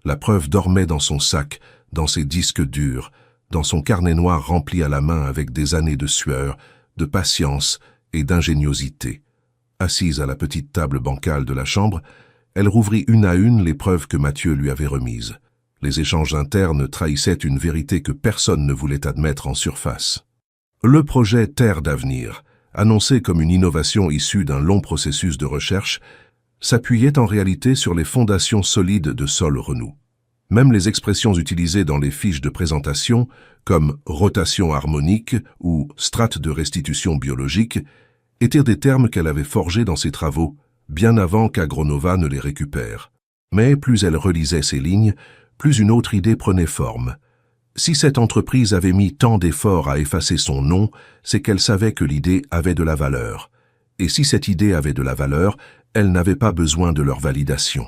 La preuve dormait dans son sac, dans ses disques durs, dans son carnet noir rempli à la main avec des années de sueur, de patience et d'ingéniosité. Assise à la petite table bancale de la chambre, elle rouvrit une à une les preuves que Mathieu lui avait remises. Les échanges internes trahissaient une vérité que personne ne voulait admettre en surface. Le projet Terre d'avenir, annoncé comme une innovation issue d'un long processus de recherche, s'appuyait en réalité sur les fondations solides de Sol Renou. Même les expressions utilisées dans les fiches de présentation, comme rotation harmonique ou strate de restitution biologique, étaient des termes qu'elle avait forgés dans ses travaux, bien avant qu'Agronova ne les récupère. Mais plus elle relisait ces lignes, plus une autre idée prenait forme. Si cette entreprise avait mis tant d'efforts à effacer son nom, c'est qu'elle savait que l'idée avait de la valeur. Et si cette idée avait de la valeur, elle n'avait pas besoin de leur validation.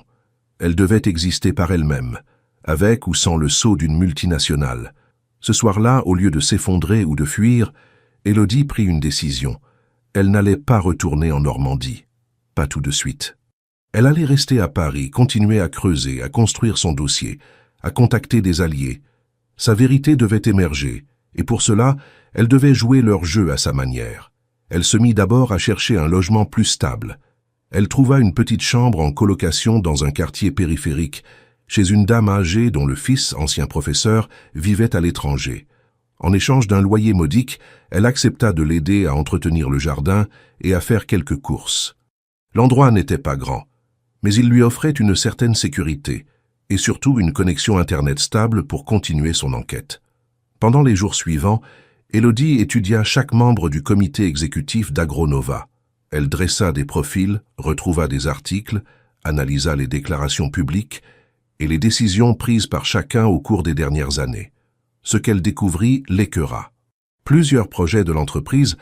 Elle devait exister par elle-même, avec ou sans le sceau d'une multinationale. Ce soir-là, au lieu de s'effondrer ou de fuir, Élodie prit une décision. Elle n'allait pas retourner en Normandie. Pas tout de suite. Elle allait rester à Paris, continuer à creuser, à construire son dossier, à contacter des alliés. Sa vérité devait émerger, et pour cela, elle devait jouer leur jeu à sa manière. Elle se mit d'abord à chercher un logement plus stable. Elle trouva une petite chambre en colocation dans un quartier périphérique, chez une dame âgée dont le fils, ancien professeur, vivait à l'étranger. En échange d'un loyer modique, elle accepta de l'aider à entretenir le jardin et à faire quelques courses. L'endroit n'était pas grand, mais il lui offrait une certaine sécurité, et surtout une connexion Internet stable pour continuer son enquête. Pendant les jours suivants, Élodie étudia chaque membre du comité exécutif d'Agronova. Elle dressa des profils, retrouva des articles, analysa les déclarations publiques et les décisions prises par chacun au cours des dernières années. Ce qu'elle découvrit l'écœura. Plusieurs projets de l'entreprise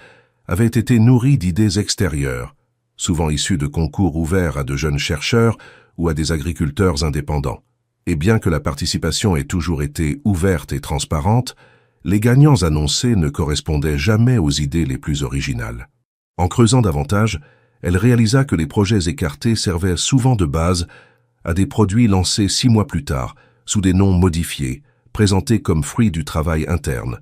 avaient été nourris d'idées extérieures, souvent issues de concours ouverts à de jeunes chercheurs ou à des agriculteurs indépendants. Et bien que la participation ait toujours été ouverte et transparente, les gagnants annoncés ne correspondaient jamais aux idées les plus originales. En creusant davantage, elle réalisa que les projets écartés servaient souvent de base à des produits lancés 6 mois plus tard, sous des noms modifiés, présentés comme fruits du travail interne.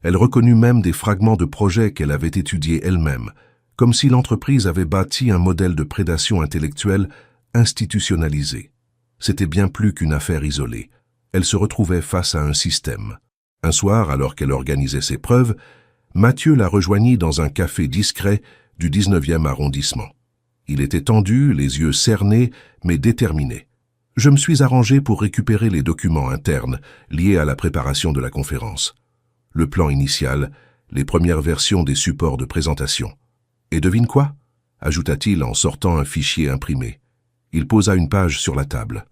Elle reconnut même des fragments de projets qu'elle avait étudiés elle-même, comme si l'entreprise avait bâti un modèle de prédation intellectuelle institutionnalisé. C'était bien plus qu'une affaire isolée. Elle se retrouvait face à un système. Un soir, alors qu'elle organisait ses preuves, Mathieu la rejoignit dans un café discret du 19e arrondissement. Il était tendu, les yeux cernés, mais déterminé. « Je me suis arrangé pour récupérer les documents internes liés à la préparation de la conférence. Le plan initial, les premières versions des supports de présentation. Et devine quoi ?» ajouta-t-il en sortant un fichier imprimé. Il posa une page sur la table.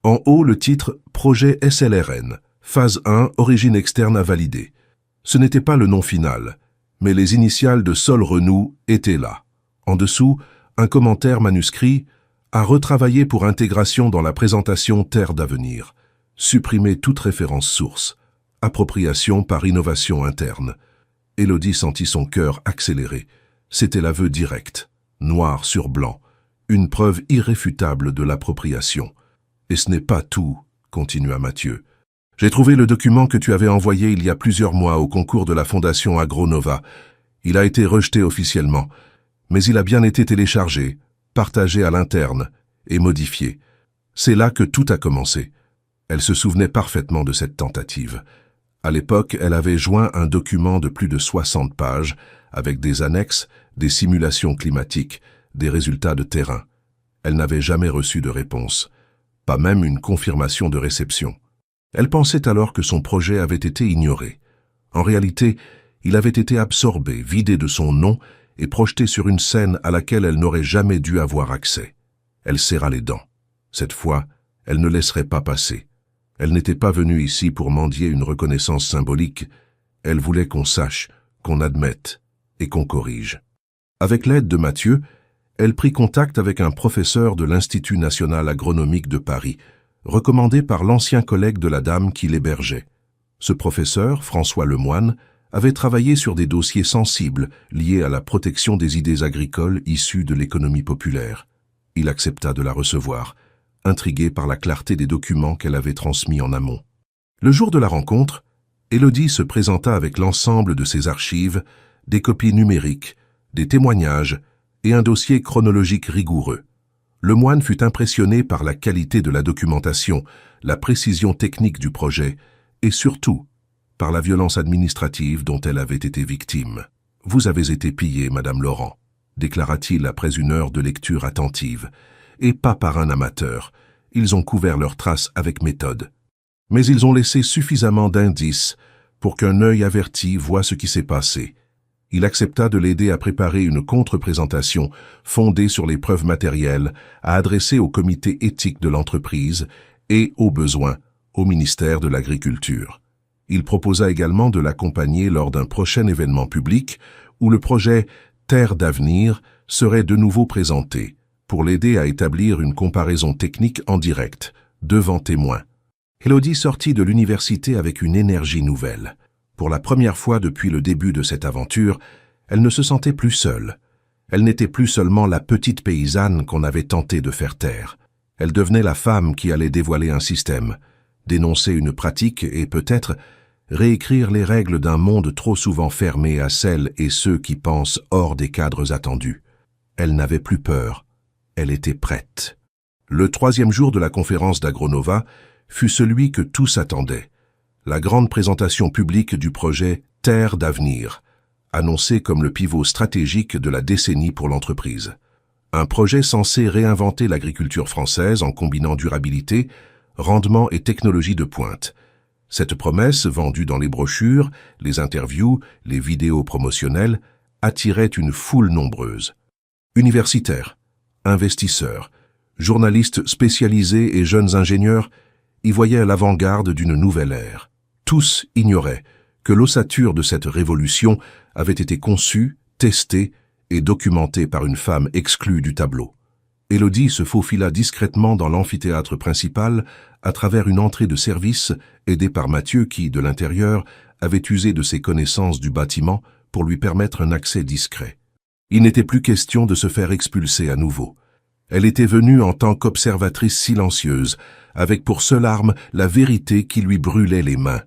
En haut, le titre « Projet SLRN, phase 1, origine externe à valider ». Ce n'était pas le nom final, mais les initiales de Sol Renou étaient là. En dessous, un commentaire manuscrit « À retravailler pour intégration dans la présentation Terre d'avenir. Supprimer toute référence source. Appropriation par innovation interne. » Élodie sentit son cœur accélérer. C'était l'aveu direct, noir sur blanc. Une preuve irréfutable de l'appropriation. « Et ce n'est pas tout, » continua Mathieu. « J'ai trouvé le document que tu avais envoyé il y a plusieurs mois au concours de la Fondation Agronova. Il a été rejeté officiellement, mais il a bien été téléchargé, partagé à l'interne et modifié. C'est là que tout a commencé. » Elle se souvenait parfaitement de cette tentative. À l'époque, elle avait joint un document de plus de 60 pages, avec des annexes, des simulations climatiques, des résultats de terrain. Elle n'avait jamais reçu de réponse, pas même une confirmation de réception. Elle pensait alors que son projet avait été ignoré. En réalité, il avait été absorbé, vidé de son nom et projeté sur une scène à laquelle elle n'aurait jamais dû avoir accès. Elle serra les dents. Cette fois, elle ne laisserait pas passer. Elle n'était pas venue ici pour mendier une reconnaissance symbolique. Elle voulait qu'on sache, qu'on admette et qu'on corrige. Avec l'aide de Mathieu, elle prit contact avec un professeur de l'Institut national agronomique de Paris, recommandé par l'ancien collègue de la dame qui l'hébergeait. Ce professeur, François Lemoine, avait travaillé sur des dossiers sensibles liés à la protection des idées agricoles issues de l'économie populaire. Il accepta de la recevoir, intrigué par la clarté des documents qu'elle avait transmis en amont. Le jour de la rencontre, Élodie se présenta avec l'ensemble de ses archives, des copies numériques, des témoignages et un dossier chronologique rigoureux. Lemoine fut impressionné par la qualité de la documentation, la précision technique du projet et surtout par la violence administrative dont elle avait été victime. « Vous avez été pillée, Madame Laurent », déclara-t-il après une heure de lecture attentive, et pas par un amateur. Ils ont couvert leurs traces avec méthode. Mais ils ont laissé suffisamment d'indices pour qu'un œil averti voie ce qui s'est passé. Il accepta de l'aider à préparer une contre-présentation fondée sur les preuves matérielles à adresser au comité éthique de l'entreprise et, au besoin, au ministère de l'Agriculture. Il proposa également de l'accompagner lors d'un prochain événement public où le projet Terre d'avenir serait de nouveau présenté, pour l'aider à établir une comparaison technique en direct, devant témoins. Élodie sortit de l'université avec une énergie nouvelle. Pour la première fois depuis le début de cette aventure, elle ne se sentait plus seule. Elle n'était plus seulement la petite paysanne qu'on avait tenté de faire taire. Elle devenait la femme qui allait dévoiler un système, dénoncer une pratique et peut-être réécrire les règles d'un monde trop souvent fermé à celles et ceux qui pensent hors des cadres attendus. Elle n'avait plus peur. Elle était prête. Le 3e jour de la conférence d'Agronova fut celui que tous attendaient. La grande présentation publique du projet Terre d'avenir, annoncé comme le pivot stratégique de la décennie pour l'entreprise. Un projet censé réinventer l'agriculture française en combinant durabilité, rendement et technologie de pointe. Cette promesse, vendue dans les brochures, les interviews, les vidéos promotionnelles, attirait une foule nombreuse. Universitaires, investisseurs, journalistes spécialisés et jeunes ingénieurs y voyaient l'avant-garde d'une nouvelle ère. Tous ignoraient que l'ossature de cette révolution avait été conçue, testée et documentée par une femme exclue du tableau. Élodie se faufila discrètement dans l'amphithéâtre principal à travers une entrée de service aidée par Mathieu qui, de l'intérieur, avait usé de ses connaissances du bâtiment pour lui permettre un accès discret. Il n'était plus question de se faire expulser à nouveau. Elle était venue en tant qu'observatrice silencieuse, avec pour seule arme la vérité qui lui brûlait les mains.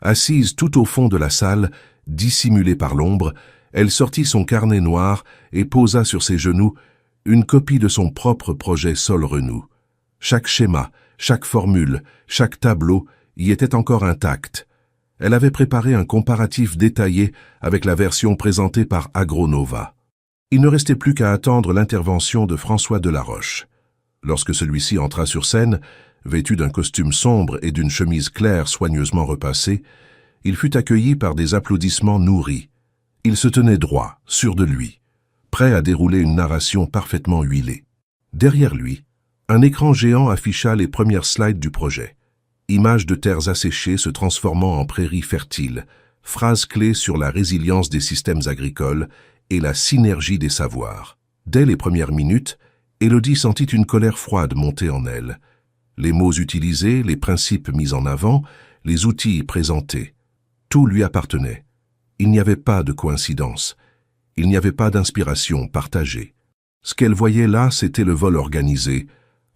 Assise tout au fond de la salle, dissimulée par l'ombre, elle sortit son carnet noir et posa sur ses genoux une copie de son propre projet Solrenou. Chaque schéma, chaque formule, chaque tableau y était encore intact. Elle avait préparé un comparatif détaillé avec la version présentée par Agronova. Il ne restait plus qu'à attendre l'intervention de François Delaroche. Lorsque celui-ci entra sur scène, vêtu d'un costume sombre et d'une chemise claire soigneusement repassée, il fut accueilli par des applaudissements nourris. Il se tenait droit, sûr de lui, prêt à dérouler une narration parfaitement huilée. Derrière lui, un écran géant afficha les premières slides du projet. Images de terres asséchées se transformant en prairies fertiles, phrases clés sur la résilience des systèmes agricoles et la synergie des savoirs. Dès les premières minutes, Élodie sentit une colère froide monter en elle. Les mots utilisés, les principes mis en avant, les outils présentés, tout lui appartenait. Il n'y avait pas de coïncidence. Il n'y avait pas d'inspiration partagée. Ce qu'elle voyait là, c'était le vol organisé,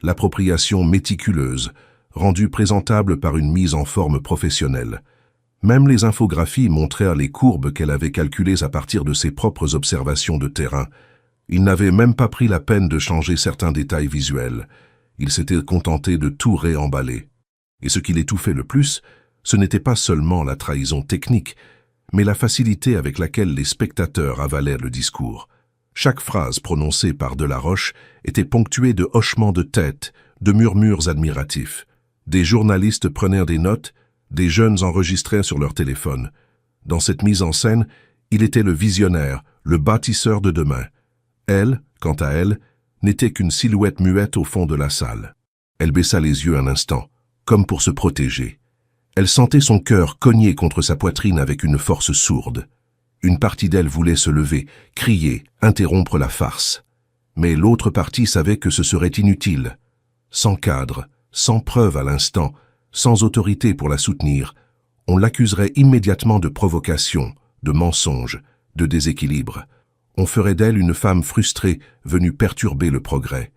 l'appropriation méticuleuse, rendue présentable par une mise en forme professionnelle. Même les infographies montrèrent les courbes qu'elle avait calculées à partir de ses propres observations de terrain. Il n'avait même pas pris la peine de changer certains détails visuels. Il s'était contenté de tout réemballer. Et ce qui l'étouffait le plus, ce n'était pas seulement la trahison technique, mais la facilité avec laquelle les spectateurs avalaient le discours. Chaque phrase prononcée par Delaroche était ponctuée de hochements de tête, de murmures admiratifs. Des journalistes prenaient des notes, des jeunes enregistraient sur leur téléphone. Dans cette mise en scène, il était le visionnaire, le bâtisseur de demain. Elle, quant à elle, n'était qu'une silhouette muette au fond de la salle. Elle baissa les yeux un instant, comme pour se protéger. Elle sentait son cœur cogner contre sa poitrine avec une force sourde. Une partie d'elle voulait se lever, crier, interrompre la farce. Mais l'autre partie savait que ce serait inutile. Sans cadre, sans preuve à l'instant, sans autorité pour la soutenir, on l'accuserait immédiatement de provocation, de mensonge, de déséquilibre. On ferait d'elle une femme frustrée venue perturber le progrès.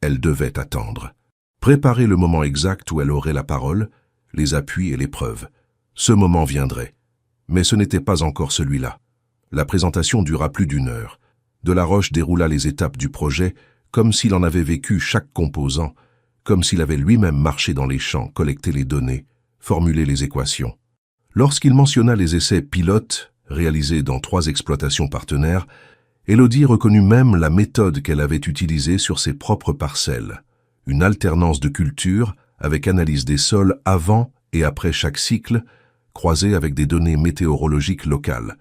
Elle devait attendre. Préparer le moment exact où elle aurait la parole, les appuis et les preuves. Ce moment viendrait. Mais ce n'était pas encore celui-là. La présentation dura plus d'1 heure. Delaroche déroula les étapes du projet comme s'il en avait vécu chaque composant, comme s'il avait lui-même marché dans les champs, collecté les données, formulé les équations. Lorsqu'il mentionna les essais pilotes, réalisés dans 3 exploitations partenaires, Élodie reconnut même la méthode qu'elle avait utilisée sur ses propres parcelles. Une alternance de cultures avec analyse des sols avant et après chaque cycle, croisée avec des données météorologiques locales.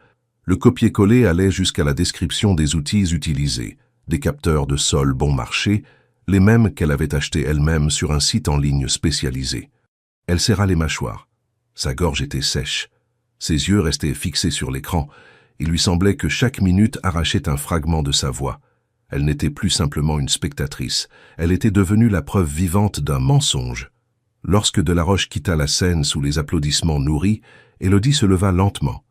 Le copier-coller allait jusqu'à la description des outils utilisés, des capteurs de sol bon marché, les mêmes qu'elle avait achetés elle-même sur un site en ligne spécialisé. Elle serra les mâchoires. Sa gorge était sèche. Ses yeux restaient fixés sur l'écran. Il lui semblait que chaque minute arrachait un fragment de sa voix. Elle n'était plus simplement une spectatrice. Elle était devenue la preuve vivante d'un mensonge. Lorsque Delaroche quitta la scène sous les applaudissements nourris, Élodie se leva lentement.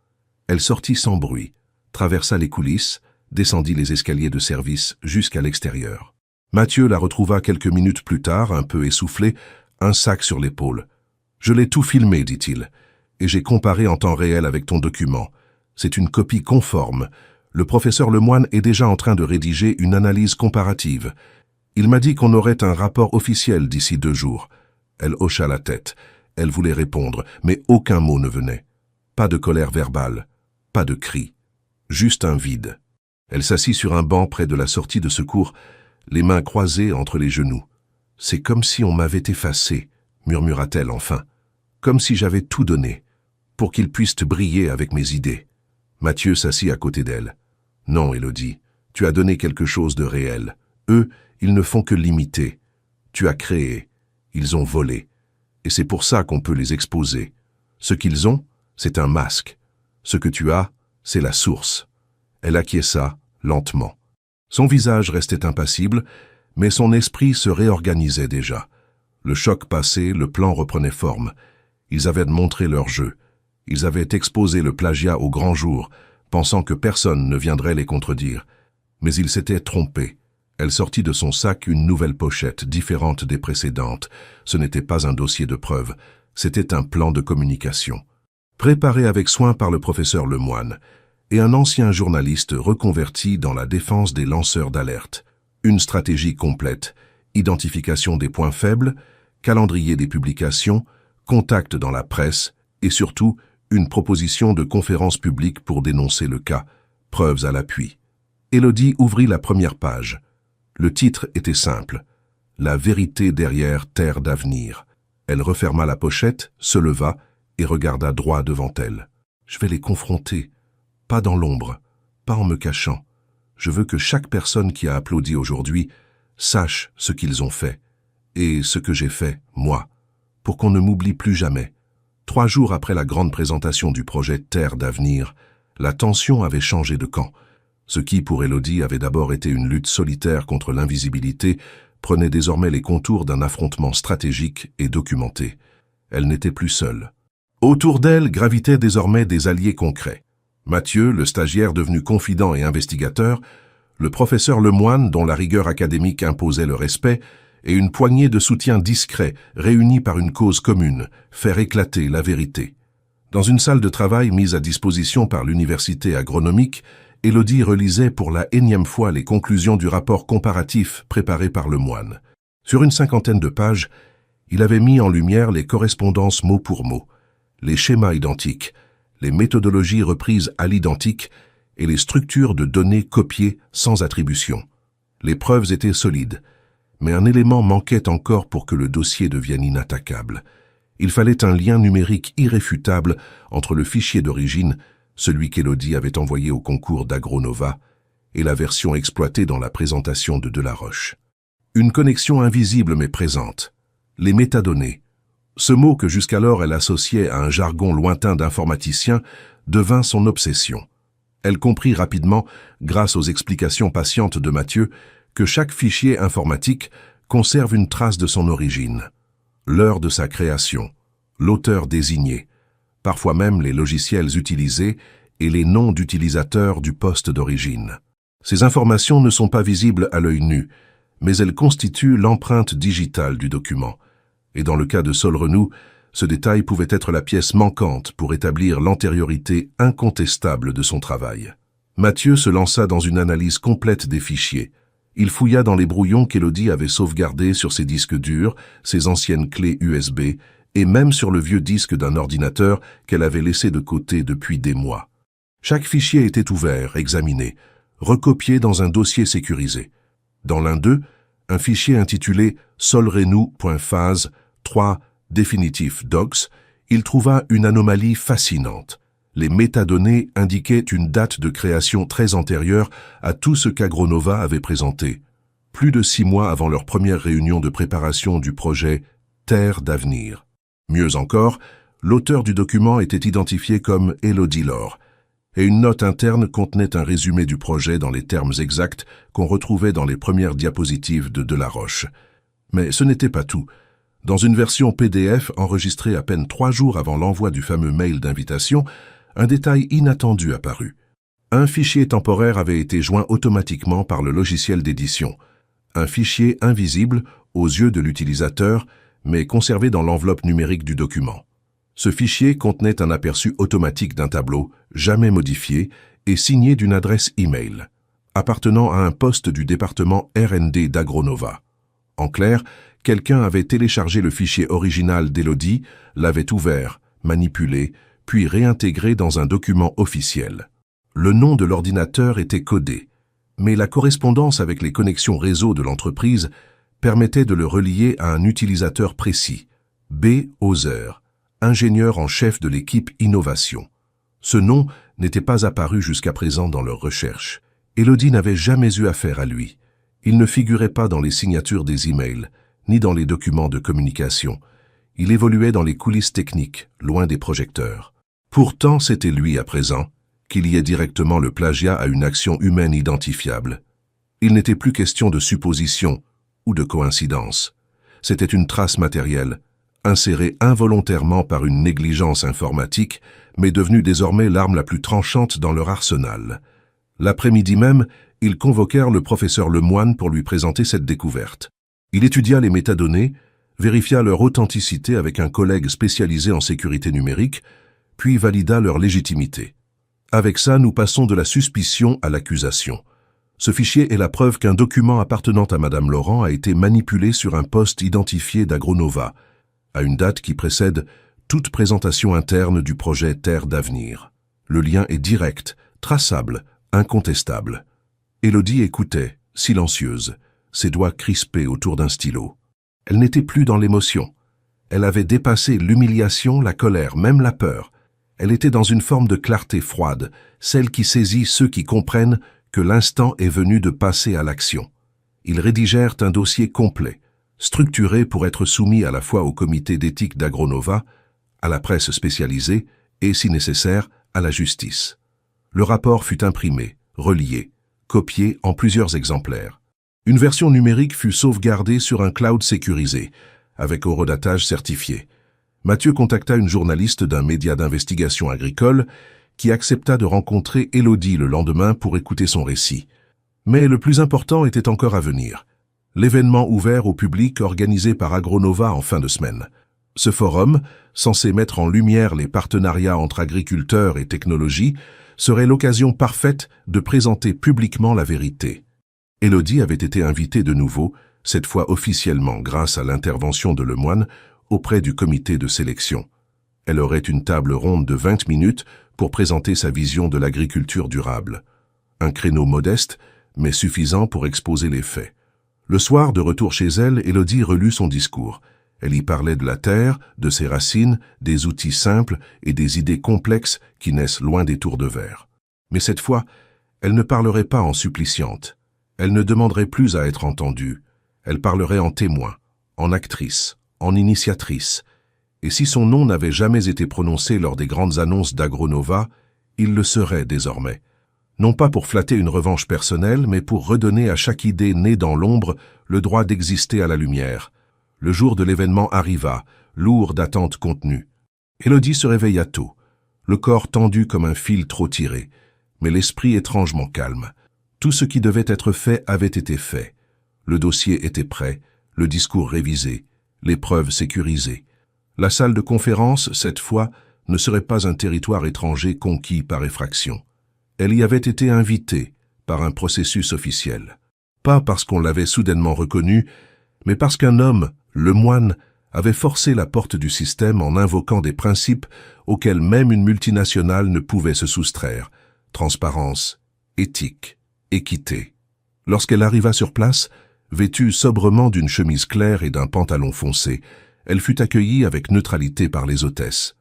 Elle sortit sans bruit, traversa les coulisses, descendit les escaliers de service jusqu'à l'extérieur. Mathieu la retrouva quelques minutes plus tard, un peu essoufflé, un sac sur l'épaule. « Je l'ai tout filmé, dit-il, et j'ai comparé en temps réel avec ton document. C'est une copie conforme. Le professeur Lemoine est déjà en train de rédiger une analyse comparative. Il m'a dit qu'on aurait un rapport officiel d'ici 2 jours. » Elle hocha la tête. Elle voulait répondre, mais aucun mot ne venait. Pas de colère verbale, pas de cri, juste un vide. Elle s'assit sur un banc près de la sortie de secours, les mains croisées entre les genoux. « C'est comme si on m'avait effacé, » murmura-t-elle enfin. « Comme si j'avais tout donné, pour qu'ils puissent briller avec mes idées. » Mathieu s'assit à côté d'elle. « Non, Élodie, tu as donné quelque chose de réel. Eux, ils ne font que l'imiter. Tu as créé, ils ont volé. Et c'est pour ça qu'on peut les exposer. Ce qu'ils ont, c'est un masque. Ce que tu as, c'est la source. » Elle acquiesça, lentement. Son visage restait impassible, mais son esprit se réorganisait déjà. Le choc passé, le plan reprenait forme. Ils avaient montré leur jeu. Ils avaient exposé le plagiat au grand jour, pensant que personne ne viendrait les contredire. Mais ils s'étaient trompés. Elle sortit de son sac une nouvelle pochette, différente des précédentes. Ce n'était pas un dossier de preuves, c'était un plan de communication. Préparé avec soin par le professeur Lemoine, et un ancien journaliste reconverti dans la défense des lanceurs d'alerte. Une stratégie complète, identification des points faibles, calendrier des publications, contact dans la presse et surtout une proposition de conférence publique pour dénoncer le cas, preuves à l'appui. Élodie ouvrit la première page. Le titre était simple, « La vérité derrière Terre d'avenir ». Elle referma la pochette, se leva et regarda droit devant elle. « Je vais les confronter. Pas dans l'ombre, pas en me cachant. Je veux que chaque personne qui a applaudi aujourd'hui sache ce qu'ils ont fait, et ce que j'ai fait, moi, pour qu'on ne m'oublie plus jamais. » 3 jours après la grande présentation du projet Terre d'avenir, la tension avait changé de camp. Ce qui, pour Élodie, avait d'abord été une lutte solitaire contre l'invisibilité, prenait désormais les contours d'un affrontement stratégique et documenté. Elle n'était plus seule. Autour d'elle gravitaient désormais des alliés concrets. Mathieu, le stagiaire devenu confident et investigateur, le professeur Lemoine, dont la rigueur académique imposait le respect, et une poignée de soutiens discrets, réunis par une cause commune, faire éclater la vérité. Dans une salle de travail mise à disposition par l'université agronomique, Élodie relisait pour la énième fois les conclusions du rapport comparatif préparé par Lemoine. Sur une 50aine de pages, il avait mis en lumière les correspondances mot pour mot, les schémas identiques, les méthodologies reprises à l'identique et les structures de données copiées sans attribution. Les preuves étaient solides, Mais un élément manquait encore pour que le dossier devienne inattaquable. Il fallait un lien numérique irréfutable entre le fichier d'origine, celui qu'Élodie avait envoyé au concours d'Agronova, et la version exploitée dans la présentation de Delaroche. Une connexion invisible mais présente. Les métadonnées. Ce mot que jusqu'alors elle associait à un jargon lointain d'informaticien devint son obsession. Elle comprit rapidement, grâce aux explications patientes de Mathieu, que chaque fichier informatique conserve une trace de son origine, l'heure de sa création, l'auteur désigné, parfois même les logiciels utilisés et les noms d'utilisateurs du poste d'origine. Ces informations ne sont pas visibles à l'œil nu, mais elles constituent l'empreinte digitale du document. Et dans le cas de Saul Renou, ce détail pouvait être la pièce manquante pour établir l'antériorité incontestable de son travail. Mathieu se lança dans une analyse complète des fichiers. Il fouilla dans les brouillons qu'Élodie avait sauvegardés sur ses disques durs, ses anciennes clés USB, et même sur le vieux disque d'un ordinateur qu'elle avait laissé de côté depuis des mois. Chaque fichier était ouvert, examiné, recopié dans un dossier sécurisé. Dans l'un d'eux, un fichier intitulé solrenou.phase 3 Definitive Docs, il trouva une anomalie fascinante. Les métadonnées indiquaient une date de création très antérieure à tout ce qu'Agronova avait présenté, plus de 6 mois avant leur première réunion de préparation du projet Terre d'avenir. Mieux encore, l'auteur du document était identifié comme Élodie Laure, et une note interne contenait un résumé du projet dans les termes exacts qu'on retrouvait dans les premières diapositives de Delaroche. Mais ce n'était pas tout. Dans une version PDF enregistrée à peine 3 jours avant l'envoi du fameux mail d'invitation, un détail inattendu apparut. Un fichier temporaire avait été joint automatiquement par le logiciel d'édition. Un fichier invisible aux yeux de l'utilisateur, mais conservé dans l'enveloppe numérique du document. Ce fichier contenait un aperçu automatique d'un tableau, jamais modifié, et signé d'une adresse e-mail, appartenant à un poste du département R&D d'Agronova. En clair, quelqu'un avait téléchargé le fichier original d'Élodie, l'avait ouvert, manipulé, puis réintégré dans un document officiel. Le nom de l'ordinateur était codé, mais la correspondance avec les connexions réseau de l'entreprise permettait de le relier à un utilisateur précis, B. Hauser, ingénieur en chef de l'équipe Innovation. Ce nom n'était pas apparu jusqu'à présent dans leurs recherches. Élodie n'avait jamais eu affaire à lui. Il ne figurait pas dans les signatures des emails, ni dans les documents de communication. Il évoluait dans les coulisses techniques, loin des projecteurs. Pourtant, c'était lui à présent, qui liait directement le plagiat à une action humaine identifiable. Il n'était plus question de supposition ou de coïncidence. C'était une trace matérielle, insérée involontairement par une négligence informatique, mais devenue désormais l'arme la plus tranchante dans leur arsenal. L'après-midi même, ils convoquèrent le professeur Lemoine pour lui présenter cette découverte. Il étudia les métadonnées, vérifia leur authenticité avec un collègue spécialisé en sécurité numérique, puis valida leur légitimité. Avec ça, nous passons de la suspicion à l'accusation. Ce fichier est la preuve qu'un document appartenant à Madame Laurent a été manipulé sur un poste identifié d'Agronova, à une date qui précède toute présentation interne du projet Terre d'avenir. Le lien est direct, traçable, incontestable. Élodie écoutait, silencieuse, ses doigts crispés autour d'un stylo. Elle n'était plus dans l'émotion. Elle avait dépassé l'humiliation, la colère, même la peur. Elle était dans une forme de clarté froide, celle qui saisit ceux qui comprennent que l'instant est venu de passer à l'action. Ils rédigèrent un dossier complet, structuré pour être soumis à la fois au comité d'éthique d'Agronova, à la presse spécialisée et, si nécessaire, à la justice. Le rapport fut imprimé, relié, copié en plusieurs exemplaires. Une version numérique fut sauvegardée sur un cloud sécurisé, avec horodatage certifié. Mathieu contacta une journaliste d'un média d'investigation agricole qui accepta de rencontrer Élodie le lendemain pour écouter son récit. Mais le plus important était encore à venir. L'événement ouvert au public organisé par Agronova en fin de semaine. Ce forum, censé mettre en lumière les partenariats entre agriculteurs et technologie, serait l'occasion parfaite de présenter publiquement la vérité. Élodie avait été invitée de nouveau, cette fois officiellement grâce à l'intervention de Lemoine, auprès du comité de sélection. Elle aurait une table ronde de 20 minutes pour présenter sa vision de l'agriculture durable. Un créneau modeste, mais suffisant pour exposer les faits. Le soir, de retour chez elle, Élodie relut son discours. Elle y parlait de la terre, de ses racines, des outils simples et des idées complexes qui naissent loin des tours de verre. Mais cette fois, elle ne parlerait pas en suppliciante. Elle ne demanderait plus à être entendue. Elle parlerait en témoin, en actrice, en initiatrice. Et si son nom n'avait jamais été prononcé lors des grandes annonces d'Agronova, il le serait désormais. Non pas pour flatter une revanche personnelle, mais pour redonner à chaque idée née dans l'ombre le droit d'exister à la lumière. Le jour de l'événement arriva, lourd d'attentes contenues. Élodie se réveilla tôt, le corps tendu comme un fil trop tiré, mais l'esprit étrangement calme. Tout ce qui devait être fait avait été fait. Le dossier était prêt, le discours révisé, les preuves sécurisées. La salle de conférence, cette fois, ne serait pas un territoire étranger conquis par effraction. Elle y avait été invitée par un processus officiel. Pas parce qu'on l'avait soudainement reconnue, mais parce qu'un homme, le moine, avait forcé la porte du système en invoquant des principes auxquels même une multinationale ne pouvait se soustraire. Transparence, éthique, équité. Lorsqu'elle arriva sur place, vêtue sobrement d'une chemise claire et d'un pantalon foncé, elle fut accueillie avec neutralité par les hôtesses.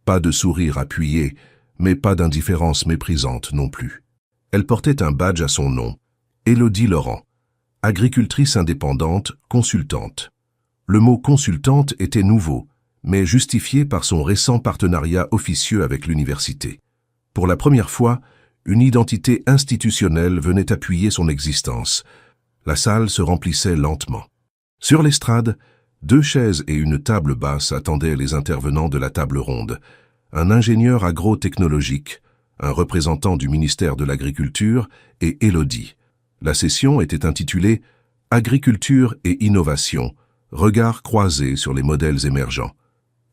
Pas de sourire appuyé, mais pas d'indifférence méprisante non plus. Elle portait un badge à son nom, Élodie Laurent, agricultrice indépendante, consultante. Le mot consultante était nouveau, mais justifié par son récent partenariat officieux avec l'université. Pour la première fois, une identité institutionnelle venait appuyer son existence. La salle se remplissait lentement. Sur l'estrade, 2 chaises et une table basse attendaient les intervenants de la table ronde. Un ingénieur agro-technologique, un représentant du ministère de l'Agriculture et Élodie. La session était intitulée « Agriculture et innovation, regard croisé sur les modèles émergents ».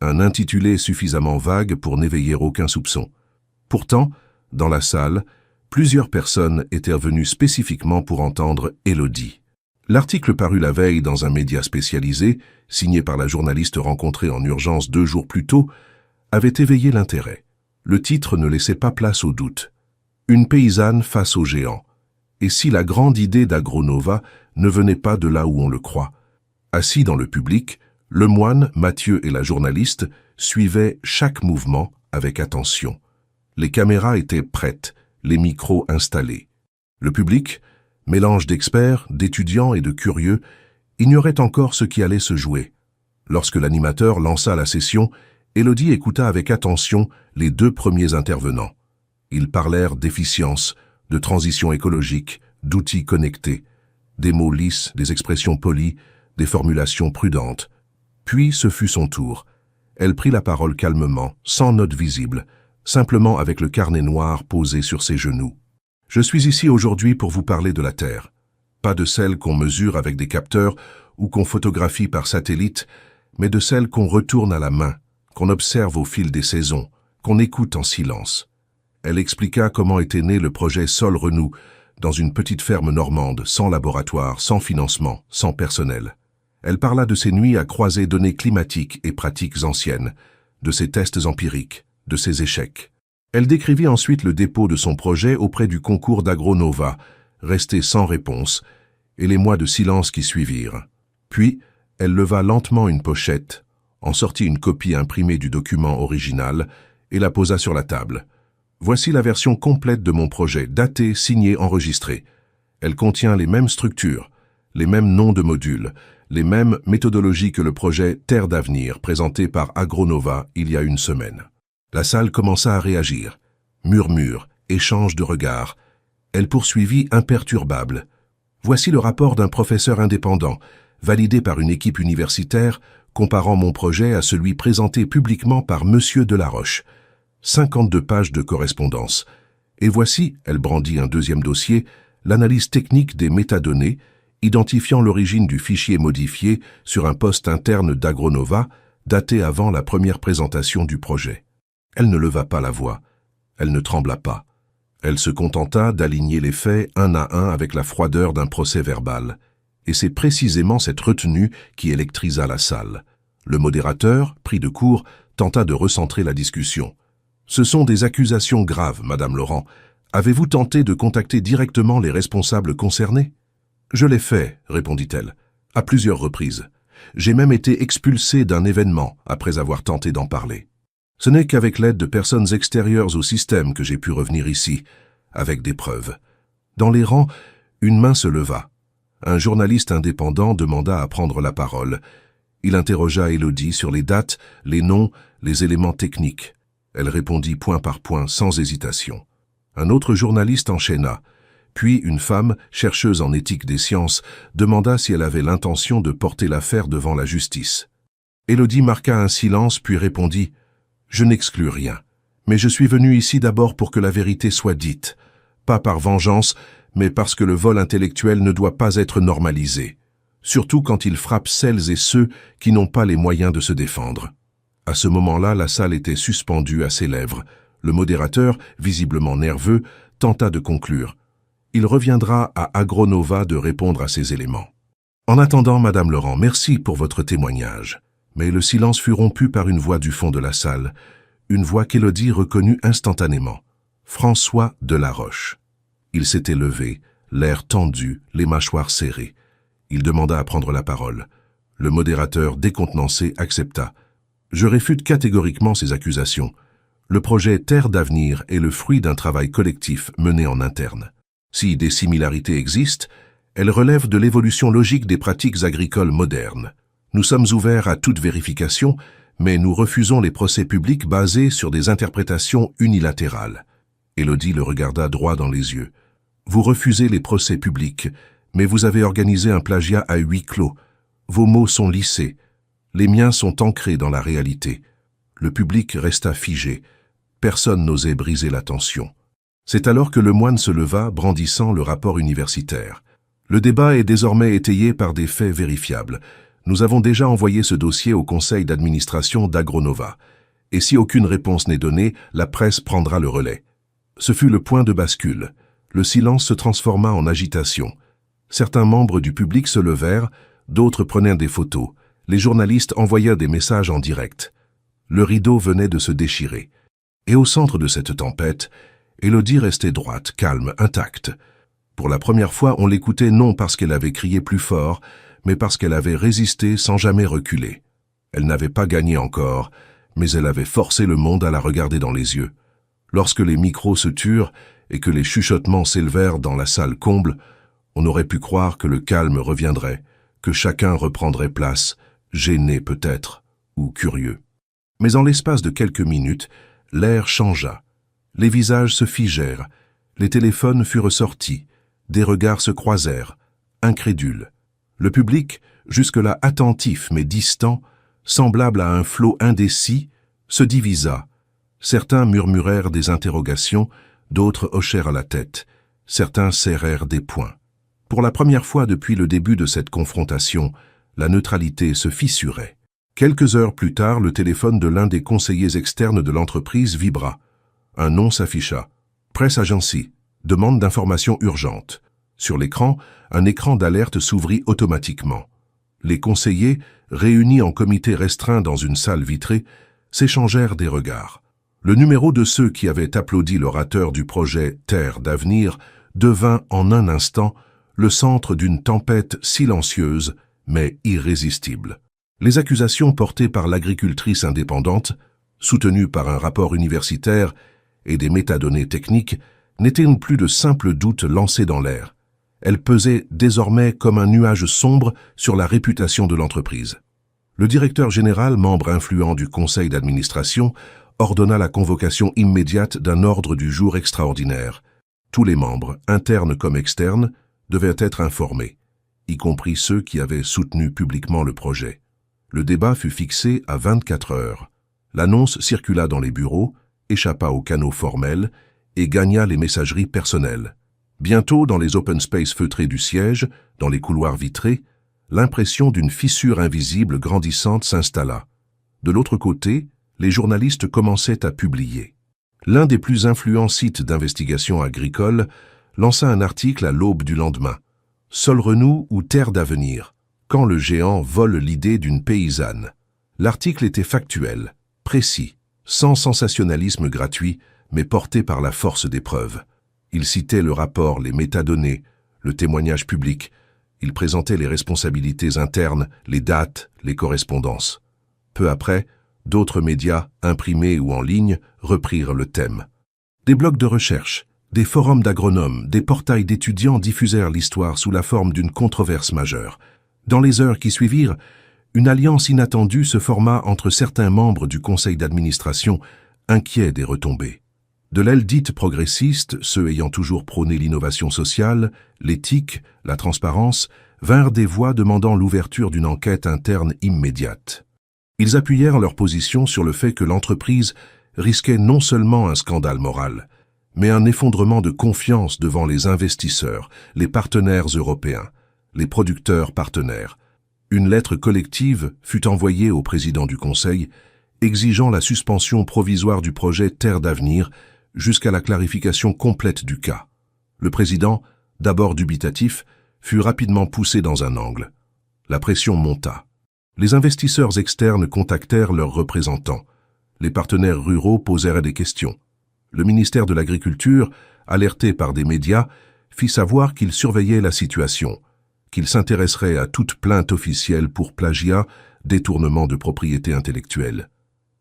Un intitulé suffisamment vague pour n'éveiller aucun soupçon. Pourtant, dans la salle, plusieurs personnes étaient venues spécifiquement pour entendre Élodie. L'article paru la veille dans un média spécialisé, signé par la journaliste rencontrée en urgence 2 jours plus tôt, avait éveillé l'intérêt. Le titre ne laissait pas place au doute. Une paysanne face aux géants. Et si la grande idée d'Agronova ne venait pas de là où on le croit? Assis dans le public, le moine, Mathieu et la journaliste suivaient chaque mouvement avec attention. Les caméras étaient prêtes, les micros installés. Le public, mélange d'experts, d'étudiants et de curieux, ignorait encore ce qui allait se jouer. Lorsque l'animateur lança la session, Élodie écouta avec attention les 2 premiers intervenants. Ils parlèrent d'efficience, de transition écologique, d'outils connectés, des mots lisses, des expressions polies, des formulations prudentes. Puis ce fut son tour. Elle prit la parole calmement, sans note visible, simplement avec le carnet noir posé sur ses genoux. « Je suis ici aujourd'hui pour vous parler de la Terre. Pas de celle qu'on mesure avec des capteurs ou qu'on photographie par satellite, mais de celle qu'on retourne à la main, qu'on observe au fil des saisons, qu'on écoute en silence. » Elle expliqua comment était né le projet Sol Renou, dans une petite ferme normande, sans laboratoire, sans financement, sans personnel. Elle parla de ses nuits à croiser données climatiques et pratiques anciennes, de ses tests empiriques, de ses échecs. Elle décrivit ensuite le dépôt de son projet auprès du concours d'Agronova, resté sans réponse, et les mois de silence qui suivirent. Puis, elle leva lentement une pochette, en sortit une copie imprimée du document original et la posa sur la table. Voici la version complète de mon projet, datée, signée, enregistrée. Elle contient les mêmes structures, les mêmes noms de modules, les mêmes méthodologies que le projet Terre d'avenir présenté par Agronova il y a une semaine. La salle commença à réagir. Murmures, échanges de regards. Elle poursuivit imperturbable. Voici le rapport d'un professeur indépendant, validé par une équipe universitaire, comparant mon projet à celui présenté publiquement par Monsieur Delaroche. 52 pages de correspondance. Et voici, elle brandit un 2e dossier, l'analyse technique des métadonnées, identifiant l'origine du fichier modifié sur un poste interne d'Agronova, daté avant la première présentation du projet. Elle ne leva pas la voix. Elle ne trembla pas. Elle se contenta d'aligner les faits un à un avec la froideur d'un procès verbal. Et c'est précisément cette retenue qui électrisa la salle. Le modérateur, pris de court, tenta de recentrer la discussion. « Ce sont des accusations graves, Madame Laurent. Avez-vous tenté de contacter directement les responsables concernés ?» Je l'ai fait, répondit-elle, à plusieurs reprises. J'ai même été expulsé d'un événement après avoir tenté d'en parler. Ce n'est qu'avec l'aide de personnes extérieures au système que j'ai pu revenir ici, avec des preuves. Dans les rangs, une main se leva. Un journaliste indépendant demanda à prendre la parole. Il interrogea Élodie sur les dates, les noms, les éléments techniques. Elle répondit point par point, sans hésitation. Un autre journaliste enchaîna. Puis une femme, chercheuse en éthique des sciences, demanda si elle avait l'intention de porter l'affaire devant la justice. Élodie marqua un silence puis répondit « Je n'exclus rien, mais je suis venue ici d'abord pour que la vérité soit dite, pas par vengeance, mais parce que le vol intellectuel ne doit pas être normalisé, surtout quand il frappe celles et ceux qui n'ont pas les moyens de se défendre. » À ce moment-là, la salle était suspendue à ses lèvres. Le modérateur, visiblement nerveux, tenta de conclure. Il reviendra à Agronova de répondre à ces éléments. En attendant, Madame Laurent, merci pour votre témoignage. Mais le silence fut rompu par une voix du fond de la salle, une voix qu'Élodie reconnut instantanément. François Delaroche. Il s'était levé, l'air tendu, les mâchoires serrées. Il demanda à prendre la parole. Le modérateur, décontenancé, accepta. Je réfute catégoriquement ces accusations. Le projet Terre d'avenir est le fruit d'un travail collectif mené en interne. Si des similarités existent, elles relèvent de l'évolution logique des pratiques agricoles modernes. Nous sommes ouverts à toute vérification, mais nous refusons les procès publics basés sur des interprétations unilatérales. Élodie le regarda droit dans les yeux. Vous refusez les procès publics, mais vous avez organisé un plagiat à huis clos. Vos mots sont lissés. Les miens sont ancrés dans la réalité. Le public resta figé. Personne n'osait briser la tension. C'est alors que le moine se leva, brandissant le rapport universitaire. Le débat est désormais étayé par des faits vérifiables. Nous avons déjà envoyé ce dossier au conseil d'administration d'Agronova. Et si aucune réponse n'est donnée, la presse prendra le relais. Ce fut le point de bascule. Le silence se transforma en agitation. Certains membres du public se levèrent, d'autres prenaient des photos. Les journalistes envoyèrent des messages en direct. Le rideau venait de se déchirer. Et au centre de cette tempête, Élodie restait droite, calme, intacte. Pour la première fois, on l'écoutait non parce qu'elle avait crié plus fort, mais parce qu'elle avait résisté sans jamais reculer. Elle n'avait pas gagné encore, mais elle avait forcé le monde à la regarder dans les yeux. Lorsque les micros se turent et que les chuchotements s'élevèrent dans la salle comble, on aurait pu croire que le calme reviendrait, que chacun reprendrait place, gêné peut-être, ou curieux. Mais en l'espace de quelques minutes, l'air changea. Les visages se figèrent, les téléphones furent sortis, des regards se croisèrent, incrédules. Le public, jusque-là attentif mais distant, semblable à un flot indécis, se divisa. Certains murmurèrent des interrogations, d'autres hochèrent la tête, certains serrèrent des poings. Pour la première fois depuis le début de cette confrontation, la neutralité se fissurait. Quelques heures plus tard, le téléphone de l'un des conseillers externes de l'entreprise vibra. Un nom s'afficha. Presse Agency. Demande d'informations urgentes. Sur l'écran, un écran d'alerte s'ouvrit automatiquement. Les conseillers, réunis en comité restreint dans une salle vitrée, s'échangèrent des regards. Le numéro de ceux qui avaient applaudi l'orateur du projet Terre d'avenir devint en un instant le centre d'une tempête silencieuse mais irrésistible. Les accusations portées par l'agricultrice indépendante, soutenues par un rapport universitaire et des métadonnées techniques, n'étaient plus de simples doutes lancés dans l'air. Elles pesaient désormais comme un nuage sombre sur la réputation de l'entreprise. Le directeur général, membre influent du conseil d'administration, ordonna la convocation immédiate d'un ordre du jour extraordinaire. Tous les membres, internes comme externes, devaient être informés, y compris ceux qui avaient soutenu publiquement le projet. Le débat fut fixé à 24 heures. L'annonce circula dans les bureaux, échappa aux canaux formels et gagna les messageries personnelles. Bientôt, dans les open space feutrés du siège, dans les couloirs vitrés, l'impression d'une fissure invisible grandissante s'installa. De l'autre côté, les journalistes commençaient à publier. L'un des plus influents sites d'investigation agricole lança un article à l'aube du lendemain. « Solrenou ou Terre d'avenir, quand le géant vole l'idée d'une paysanne ». L'article était factuel, précis, sans sensationnalisme gratuit, mais porté par la force des preuves. Il citait le rapport, les métadonnées, le témoignage public, Il présentait les responsabilités internes, les dates, les correspondances. Peu après, d'autres médias, imprimés ou en ligne, reprirent le thème. Des blogs de recherche, des forums d'agronomes, des portails d'étudiants diffusèrent l'histoire sous la forme d'une controverse majeure. Dans les heures qui suivirent, une alliance inattendue se forma entre certains membres du conseil d'administration, inquiets des retombées. De l'aile dite progressiste, ceux ayant toujours prôné l'innovation sociale, l'éthique, la transparence, vinrent des voix demandant l'ouverture d'une enquête interne immédiate. Ils appuyèrent leur position sur le fait que l'entreprise risquait non seulement un scandale moral, mais un effondrement de confiance devant les investisseurs, les partenaires européens, les producteurs partenaires. Une lettre collective fut envoyée au président du Conseil, exigeant la suspension provisoire du projet Terre d'avenir jusqu'à la clarification complète du cas. Le président, d'abord dubitatif, fut rapidement poussé dans un angle. La pression monta. Les investisseurs externes contactèrent leurs représentants. Les partenaires ruraux posèrent des questions. Le ministère de l'Agriculture, alerté par des médias, fit savoir qu'il surveillait la situation, qu'il s'intéresserait à toute plainte officielle pour plagiat, détournement de propriété intellectuelle.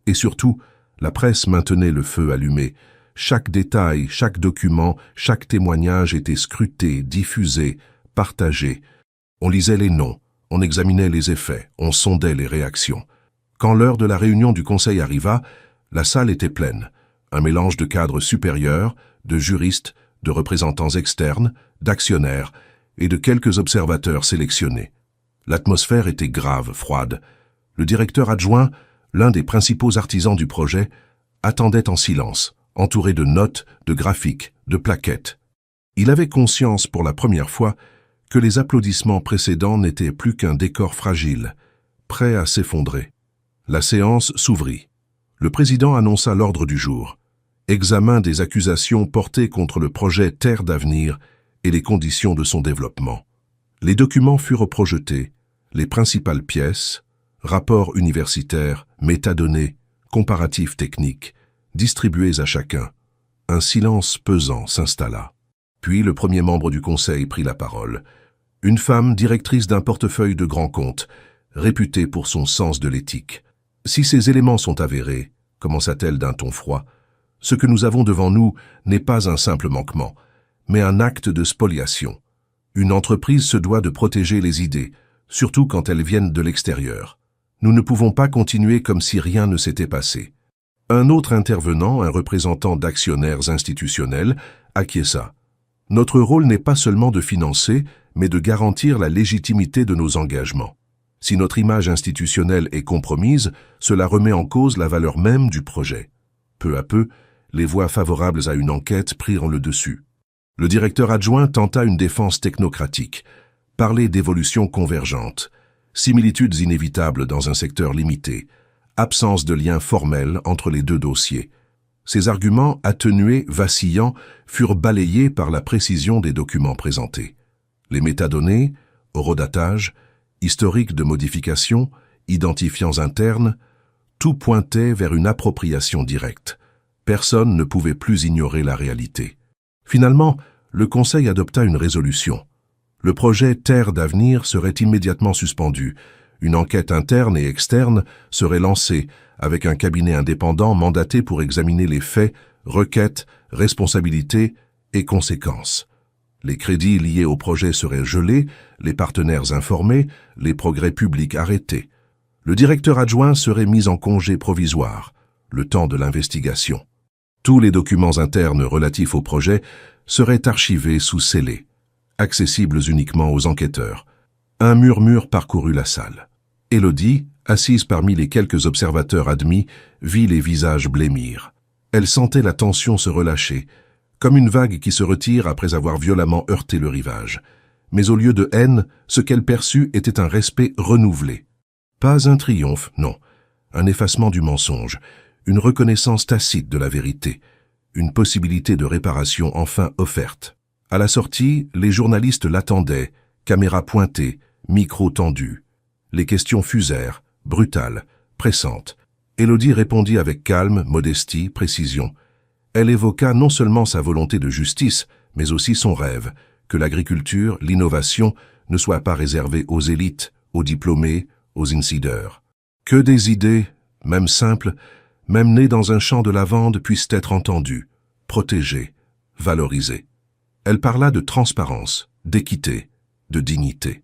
Et surtout, la presse maintenait le feu allumé. Chaque détail, chaque document, chaque témoignage était scruté, diffusé, partagé. On lisait les noms, on examinait les effets, on sondait les réactions. Quand l'heure de la réunion du Conseil arriva, la salle était pleine. Un mélange de cadres supérieurs, de juristes, de représentants externes, d'actionnaires et de quelques observateurs sélectionnés. L'atmosphère était grave, froide. Le directeur adjoint, l'un des principaux artisans du projet, attendait en silence, entouré de notes, de graphiques, de plaquettes. Il avait conscience pour la première fois que les applaudissements précédents n'étaient plus qu'un décor fragile, prêt à s'effondrer. La séance s'ouvrit. Le président annonça l'ordre du jour. Examen des accusations portées contre le projet Terre d'avenir et les conditions de son développement. Les documents furent projetés, les principales pièces, rapports universitaires, métadonnées, comparatifs techniques, distribués à chacun. Un silence pesant s'installa. Puis le premier membre du conseil prit la parole. Une femme directrice d'un portefeuille de grands comptes, réputée pour son sens de l'éthique. Si ces éléments sont avérés, commença-t-elle d'un ton froid, ce que nous avons devant nous n'est pas un simple manquement, mais un acte de spoliation. Une entreprise se doit de protéger les idées, surtout quand elles viennent de l'extérieur. Nous ne pouvons pas continuer comme si rien ne s'était passé. Un autre intervenant, un représentant d'actionnaires institutionnels, acquiesça. Notre rôle n'est pas seulement de financer, mais de garantir la légitimité de nos engagements. Si notre image institutionnelle est compromise, cela remet en cause la valeur même du projet. Peu à peu, les voix favorables à une enquête prirent le dessus. Le directeur adjoint tenta une défense technocratique, parler d'évolution convergente, similitudes inévitables dans un secteur limité, absence de lien formel entre les deux dossiers. Ces arguments atténués, vacillants, furent balayés par la précision des documents présentés. Les métadonnées, horodatage, historique de modification, identifiants internes, tout pointait vers une appropriation directe. Personne ne pouvait plus ignorer la réalité. Finalement, le Conseil adopta une résolution. Le projet Terre d'avenir serait immédiatement suspendu. Une enquête interne et externe serait lancée avec un cabinet indépendant mandaté pour examiner les faits, requêtes, responsabilités et conséquences. Les crédits liés au projet seraient gelés, les partenaires informés, les progrès publics arrêtés. Le directeur adjoint serait mis en congé provisoire, le temps de l'investigation. Tous les documents internes relatifs au projet seraient archivés sous scellé, accessibles uniquement aux enquêteurs. Un murmure parcourut la salle. Élodie, assise parmi les quelques observateurs admis, vit les visages blêmir. Elle sentait la tension se relâcher, comme une vague qui se retire après avoir violemment heurté le rivage. Mais au lieu de haine, ce qu'elle perçut était un respect renouvelé. Pas un triomphe, non, un effacement du mensonge, une reconnaissance tacite de la vérité, une possibilité de réparation enfin offerte. À la sortie, les journalistes l'attendaient, caméra pointée, micro tendu. Les questions fusèrent, brutales, pressantes. Élodie répondit avec calme, modestie, précision. Elle évoqua non seulement sa volonté de justice, mais aussi son rêve, que l'agriculture, l'innovation ne soit pas réservé aux élites, aux diplômés, aux insiders. Que des idées, même simples, même nées dans un champ de lavande, puissent être entendues, protégées, valorisées. Elle parla de transparence, d'équité, de dignité.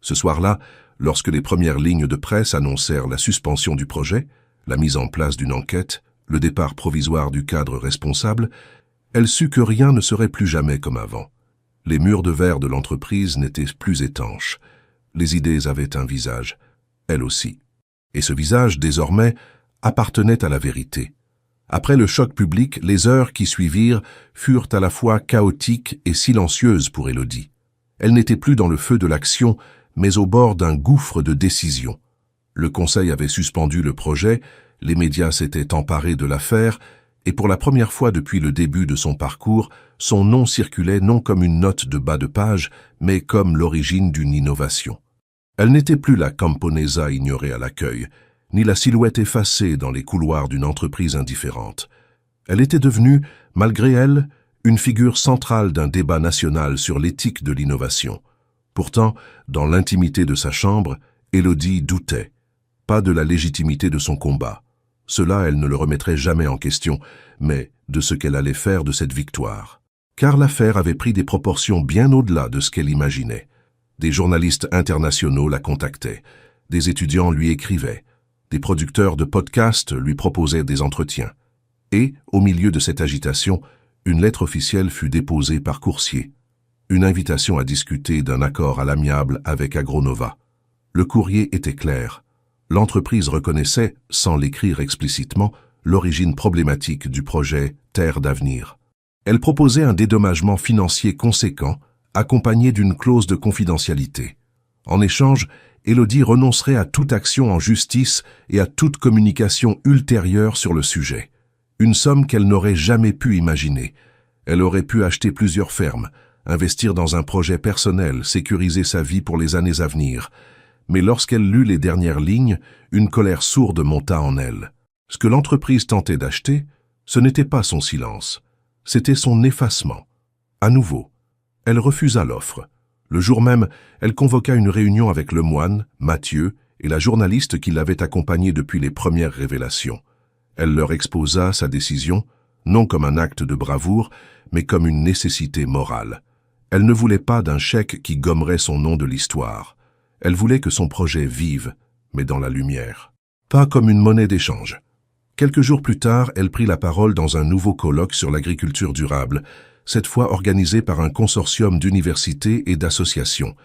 Ce soir-là, lorsque les premières lignes de presse annoncèrent la suspension du projet, la mise en place d'une enquête, le départ provisoire du cadre responsable, elle sut que rien ne serait plus jamais comme avant. Les murs de verre de l'entreprise n'étaient plus étanches. Les idées avaient un visage, elles aussi. Et ce visage, désormais, appartenait à la vérité. Après le choc public, les heures qui suivirent furent à la fois chaotiques et silencieuses pour Élodie. Elle n'était plus dans le feu de l'action, mais au bord d'un gouffre de décision. Le conseil avait suspendu le projet, les médias s'étaient emparés de l'affaire, et pour la première fois depuis le début de son parcours, son nom circulait non comme une note de bas de page, mais comme l'origine d'une innovation. Elle n'était plus la camponesa ignorée à l'accueil, ni la silhouette effacée dans les couloirs d'une entreprise indifférente. Elle était devenue, malgré elle, une figure centrale d'un débat national sur l'éthique de l'innovation. Pourtant, dans l'intimité de sa chambre, Élodie doutait, pas de la légitimité de son combat. Cela, elle ne le remettrait jamais en question, mais de ce qu'elle allait faire de cette victoire. Car l'affaire avait pris des proportions bien au-delà de ce qu'elle imaginait. Des journalistes internationaux la contactaient, des étudiants lui écrivaient, des producteurs de podcasts lui proposaient des entretiens. Et, au milieu de cette agitation, une lettre officielle fut déposée par coursier. Une invitation à discuter d'un accord à l'amiable avec Agronova. Le courrier était clair. L'entreprise reconnaissait, sans l'écrire explicitement, l'origine problématique du projet Terre d'avenir. Elle proposait un dédommagement financier conséquent, accompagné d'une clause de confidentialité. En échange, Élodie renoncerait à toute action en justice et à toute communication ultérieure sur le sujet. Une somme qu'elle n'aurait jamais pu imaginer. Elle aurait pu acheter plusieurs fermes, investir dans un projet personnel, sécuriser sa vie pour les années à venir. Mais lorsqu'elle lut les dernières lignes, une colère sourde monta en elle. Ce que l'entreprise tentait d'acheter, ce n'était pas son silence, c'était son effacement. À nouveau, elle refusa l'offre. Le jour même, elle convoqua une réunion avec le moine, Mathieu, et la journaliste qui l'avait accompagnée depuis les premières révélations. Elle leur exposa sa décision, non comme un acte de bravoure, mais comme une nécessité morale. Elle ne voulait pas d'un chèque qui gommerait son nom de l'histoire. Elle voulait que son projet vive, mais dans la lumière. Pas comme une monnaie d'échange. Quelques jours plus tard, elle prit la parole dans un nouveau colloque sur l'agriculture durable, cette fois organisé par un consortium d'universités et d'associations.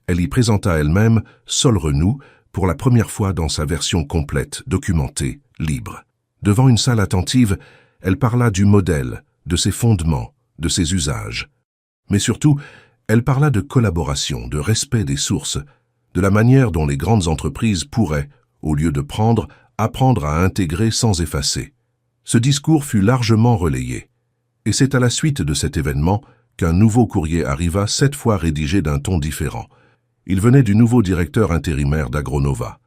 Elle y présenta elle-même Sol Renou pour la première fois dans sa version complète, documentée, libre. Devant une salle attentive, elle parla du modèle, de ses fondements, de ses usages. Mais surtout, elle parla de collaboration, de respect des sources, de la manière dont les grandes entreprises pourraient, au lieu de prendre, apprendre à intégrer sans effacer. Ce discours fut largement relayé. Et c'est à la suite de cet événement qu'un nouveau courrier arriva, cette fois rédigé d'un ton différent. Il venait du nouveau directeur intérimaire d'Agronova.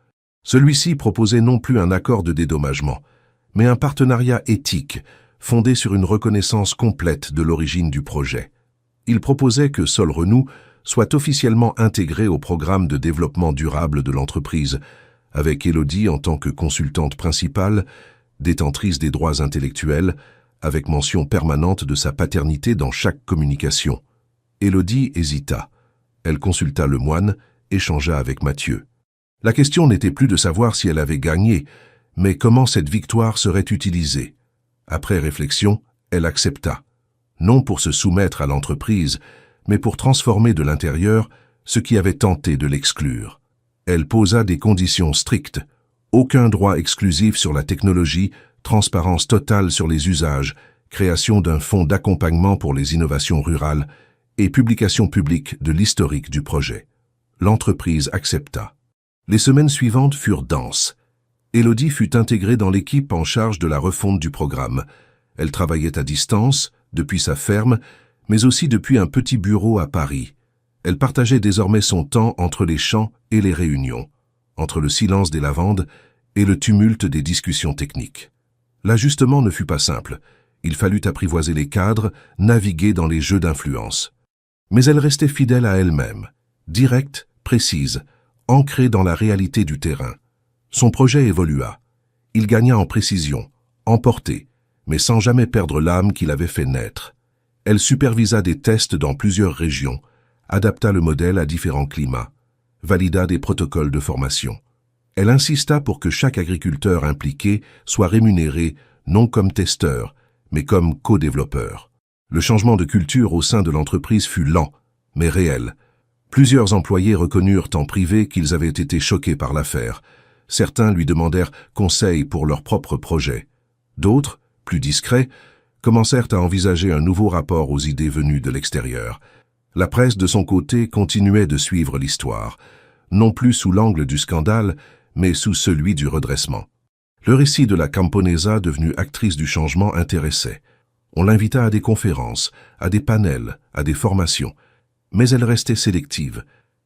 Celui-ci proposait non plus un accord de dédommagement, mais un partenariat éthique, fondé sur une reconnaissance complète de l'origine du projet. Il proposait que Sol Renou soit officiellement intégré au programme de développement durable de l'entreprise, avec Élodie en tant que consultante principale, détentrice des droits intellectuels, avec mention permanente de sa paternité dans chaque communication. Élodie hésita. Elle consulta le moine, échangea avec Mathieu. La question n'était plus de savoir si elle avait gagné, mais comment cette victoire serait utilisée. Après réflexion, elle accepta. Non pour se soumettre à l'entreprise, mais pour transformer de l'intérieur ce qui avait tenté de l'exclure. Elle posa des conditions strictes. Aucun droit exclusif sur la technologie, transparence totale sur les usages, création d'un fonds d'accompagnement pour les innovations rurales et publication publique de l'historique du projet. L'entreprise accepta. Les semaines suivantes furent denses. Élodie fut intégrée dans l'équipe en charge de la refonte du programme. Elle travaillait à distance, depuis sa ferme, mais aussi depuis un petit bureau à Paris. Elle partageait désormais son temps entre les champs et les réunions, entre le silence des lavandes et le tumulte des discussions techniques. L'ajustement ne fut pas simple. Il fallut apprivoiser les cadres, naviguer dans les jeux d'influence. Mais elle restait fidèle à elle-même. directe, précise, ancrée dans la réalité du terrain. Son projet évolua. Il gagna en précision, en portée, mais sans jamais perdre l'âme qui l'avait fait naître. Elle supervisa des tests dans plusieurs régions, adapta le modèle à différents climats, valida des protocoles de formation. Elle insista pour que chaque agriculteur impliqué soit rémunéré non comme testeur, mais comme co-développeur. Le changement de culture au sein de l'entreprise fut lent, mais réel. Plusieurs employés reconnurent en privé qu'ils avaient été choqués par l'affaire. Certains lui demandèrent conseil pour leurs propres projets. D'autres, plus discrets, commencèrent à envisager un nouveau rapport aux idées venues de l'extérieur. La presse, de son côté, continuait de suivre l'histoire, non plus sous l'angle du scandale, mais sous celui du redressement. Le récit de la camponesa, devenue actrice du changement, intéressait. On l'invita à des conférences, à des panels, à des formations. Mais elle restait sélective.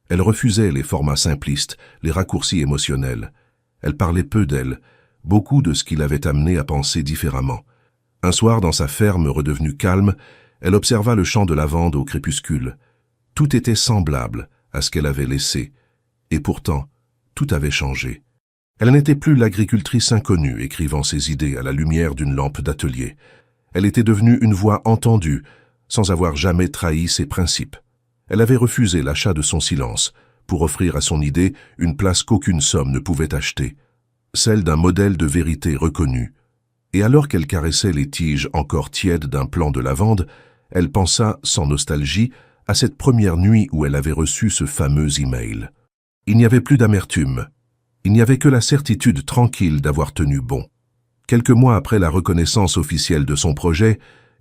Elle refusait les formats simplistes, les raccourcis émotionnels. Elle parlait peu d'elle, beaucoup de ce qui l'avait amenée à penser différemment. Un soir, dans sa ferme redevenue calme, elle observa le champ de lavande au crépuscule. Tout était semblable à ce qu'elle avait laissé. Et pourtant, tout avait changé. Elle n'était plus l'agricultrice inconnue écrivant ses idées à la lumière d'une lampe d'atelier. Elle était devenue une voix entendue, sans avoir jamais trahi ses principes. Elle avait refusé l'achat de son silence, pour offrir à son idée une place qu'aucune somme ne pouvait acheter, celle d'un modèle de vérité reconnu. Et alors qu'elle caressait les tiges encore tièdes d'un plant de lavande, elle pensa, sans nostalgie, à cette première nuit où elle avait reçu ce fameux email. Il n'y avait plus d'amertume. Il n'y avait que la certitude tranquille d'avoir tenu bon. Quelques mois après la reconnaissance officielle de son projet,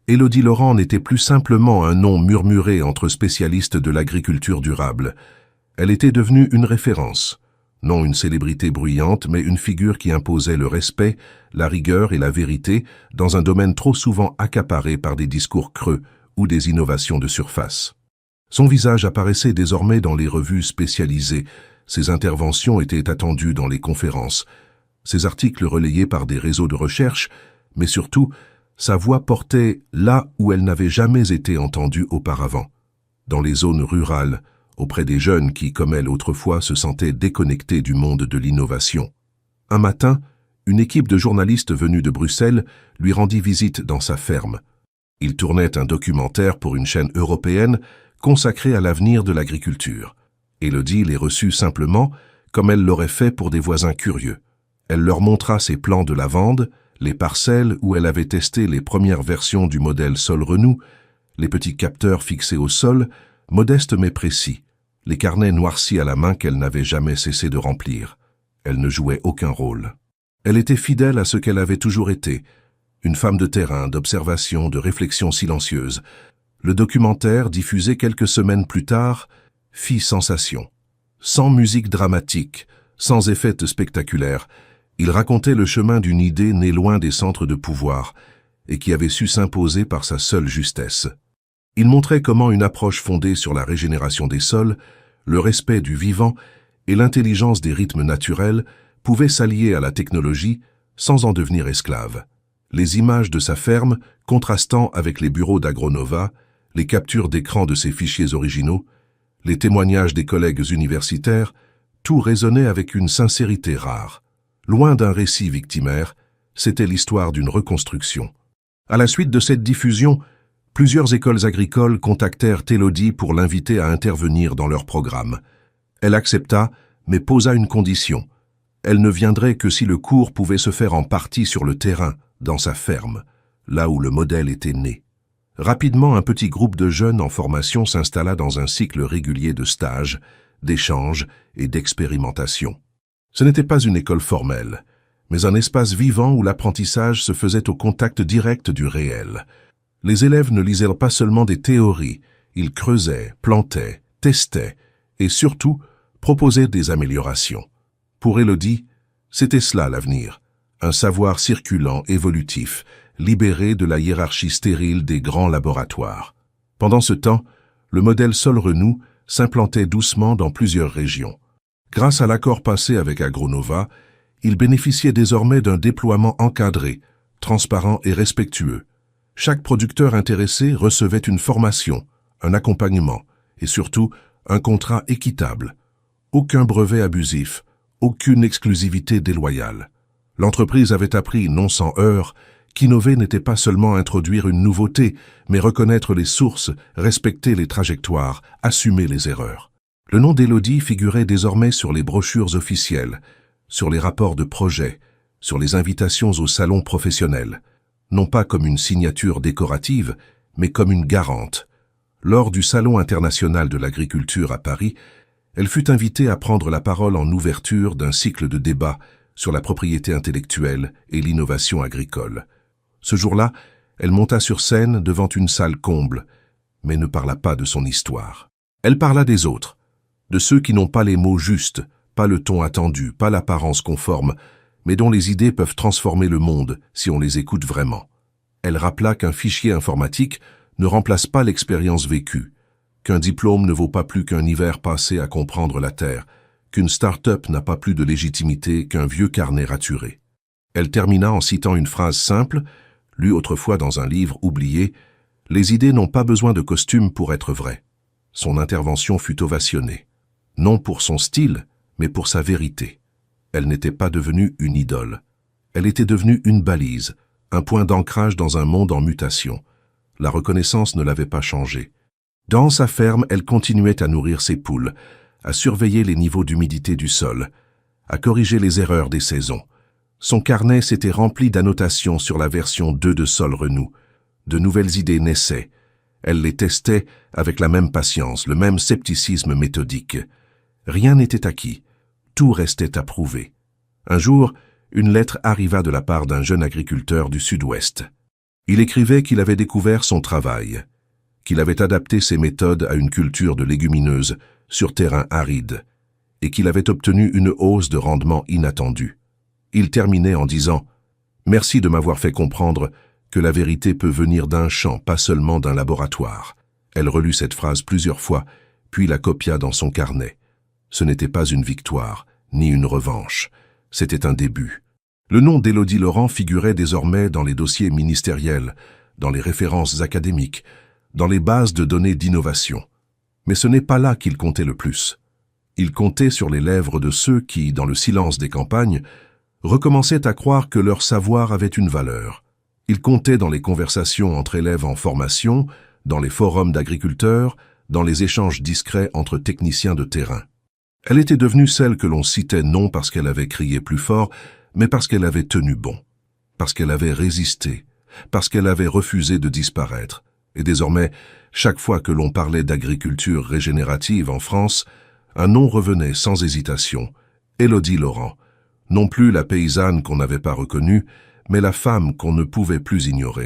Élodie Laurent n'était plus simplement un nom murmuré entre spécialistes de l'agriculture durable. Elle était devenue une référence. Non une célébrité bruyante, mais une figure qui imposait le respect, la rigueur et la vérité dans un domaine trop souvent accaparé par des discours creux ou des innovations de surface. Son visage apparaissait désormais dans les revues spécialisées. Ses interventions étaient attendues dans les conférences. Ses articles relayés par des réseaux de recherche, mais surtout, sa voix portait là où elle n'avait jamais été entendue auparavant, dans les zones rurales, auprès des jeunes qui, comme elle autrefois, se sentaient déconnectés du monde de l'innovation. Un matin, une équipe de journalistes venus de Bruxelles lui rendit visite dans sa ferme. Ils tournaient un documentaire pour une chaîne européenne consacrée à l'avenir de l'agriculture. Élodie les reçut simplement, comme elle l'aurait fait pour des voisins curieux. Elle leur montra ses plans de lavande, les parcelles où elle avait testé les premières versions du modèle Sol-Renou, les petits capteurs fixés au sol, modestes mais précis, les carnets noircis à la main qu'elle n'avait jamais cessé de remplir. Elle ne jouait aucun rôle. Elle était fidèle à ce qu'elle avait toujours été, une femme de terrain, d'observation, de réflexion silencieuse. Le documentaire, diffusé quelques semaines plus tard, fit sensation. Sans musique dramatique, sans effets spectaculaires, il racontait le chemin d'une idée née loin des centres de pouvoir et qui avait su s'imposer par sa seule justesse. Il montrait comment une approche fondée sur la régénération des sols, le respect du vivant et l'intelligence des rythmes naturels pouvait s'allier à la technologie sans en devenir esclave. Les images de sa ferme, contrastant avec les bureaux d'Agronova, les captures d'écran de ses fichiers originaux, les témoignages des collègues universitaires, tout résonnait avec une sincérité rare. Loin d'un récit victimaire, c'était l'histoire d'une reconstruction. À la suite de cette diffusion, plusieurs écoles agricoles contactèrent Élodie pour l'inviter à intervenir dans leur programme. Elle accepta, mais posa une condition. Elle ne viendrait que si le cours pouvait se faire en partie sur le terrain, dans sa ferme, là où le modèle était né. Rapidement, un petit groupe de jeunes en formation s'installa dans un cycle régulier de stages, d'échanges et d'expérimentation. Ce n'était pas une école formelle, mais un espace vivant où l'apprentissage se faisait au contact direct du réel. Les élèves ne lisaient pas seulement des théories, ils creusaient, plantaient, testaient et surtout proposaient des améliorations. Pour Élodie, c'était cela l'avenir, un savoir circulant, évolutif, libéré de la hiérarchie stérile des grands laboratoires. Pendant ce temps, le modèle Sol-Renou s'implantait doucement dans plusieurs régions. Grâce à l'accord passé avec Agronova, il bénéficiait désormais d'un déploiement encadré, transparent et respectueux. Chaque producteur intéressé recevait une formation, un accompagnement et surtout un contrat équitable, aucun brevet abusif, aucune exclusivité déloyale. L'entreprise avait appris, non sans heurts, qu'innover n'était pas seulement introduire une nouveauté, mais reconnaître les sources, respecter les trajectoires, assumer les erreurs. Le nom d'Élodie figurait désormais sur les brochures officielles, sur les rapports de projet, sur les invitations aux salons professionnels, non pas comme une signature décorative, mais comme une garante. Lors du Salon international de l'agriculture à Paris, elle fut invitée à prendre la parole en ouverture d'un cycle de débats sur la propriété intellectuelle et l'innovation agricole. Ce jour-là, elle monta sur scène devant une salle comble, mais ne parla pas de son histoire. Elle parla des autres, de ceux qui n'ont pas les mots justes, pas le ton attendu, pas l'apparence conforme, mais dont les idées peuvent transformer le monde si on les écoute vraiment. Elle rappela qu'un fichier informatique ne remplace pas l'expérience vécue, qu'un diplôme ne vaut pas plus qu'un hiver passé à comprendre la Terre, qu'une start-up n'a pas plus de légitimité qu'un vieux carnet raturé. Elle termina en citant une phrase simple, lue autrefois dans un livre oublié, « Les idées n'ont pas besoin de costume pour être vraies ». Son intervention fut ovationnée, non pour son style, mais pour sa vérité. Elle n'était pas devenue une idole. Elle était devenue une balise, un point d'ancrage dans un monde en mutation. La reconnaissance ne l'avait pas changée. Dans sa ferme, elle continuait à nourrir ses poules, à surveiller les niveaux d'humidité du sol, à corriger les erreurs des saisons. Son carnet s'était rempli d'annotations sur la version 2 de Sol Renou. De nouvelles idées naissaient. Elle les testait avec la même patience, le même scepticisme méthodique. Rien n'était acquis. Tout restait à prouver. Un jour, une lettre arriva de la part d'un jeune agriculteur du Sud-Ouest. Il écrivait qu'il avait découvert son travail, qu'il avait adapté ses méthodes à une culture de légumineuses sur terrain aride, et qu'il avait obtenu une hausse de rendement inattendue. Il terminait en disant « Merci de m'avoir fait comprendre que la vérité peut venir d'un champ, pas seulement d'un laboratoire. » Elle relut cette phrase plusieurs fois, puis la copia dans son carnet. Ce n'était pas une victoire, ni une revanche. C'était un début. Le nom d'Élodie Laurent figurait désormais dans les dossiers ministériels, dans les références académiques, dans les bases de données d'innovation. Mais ce n'est pas là qu'il comptait le plus. Il comptait sur les lèvres de ceux qui, dans le silence des campagnes, recommençaient à croire que leur savoir avait une valeur. Il comptait dans les conversations entre élèves en formation, dans les forums d'agriculteurs, dans les échanges discrets entre techniciens de terrain. Elle était devenue celle que l'on citait non parce qu'elle avait crié plus fort, mais parce qu'elle avait tenu bon, parce qu'elle avait résisté, parce qu'elle avait refusé de disparaître. Et désormais, chaque fois que l'on parlait d'agriculture régénérative en France, un nom revenait sans hésitation, Élodie Laurent, non plus la paysanne qu'on n'avait pas reconnue, mais la femme qu'on ne pouvait plus ignorer.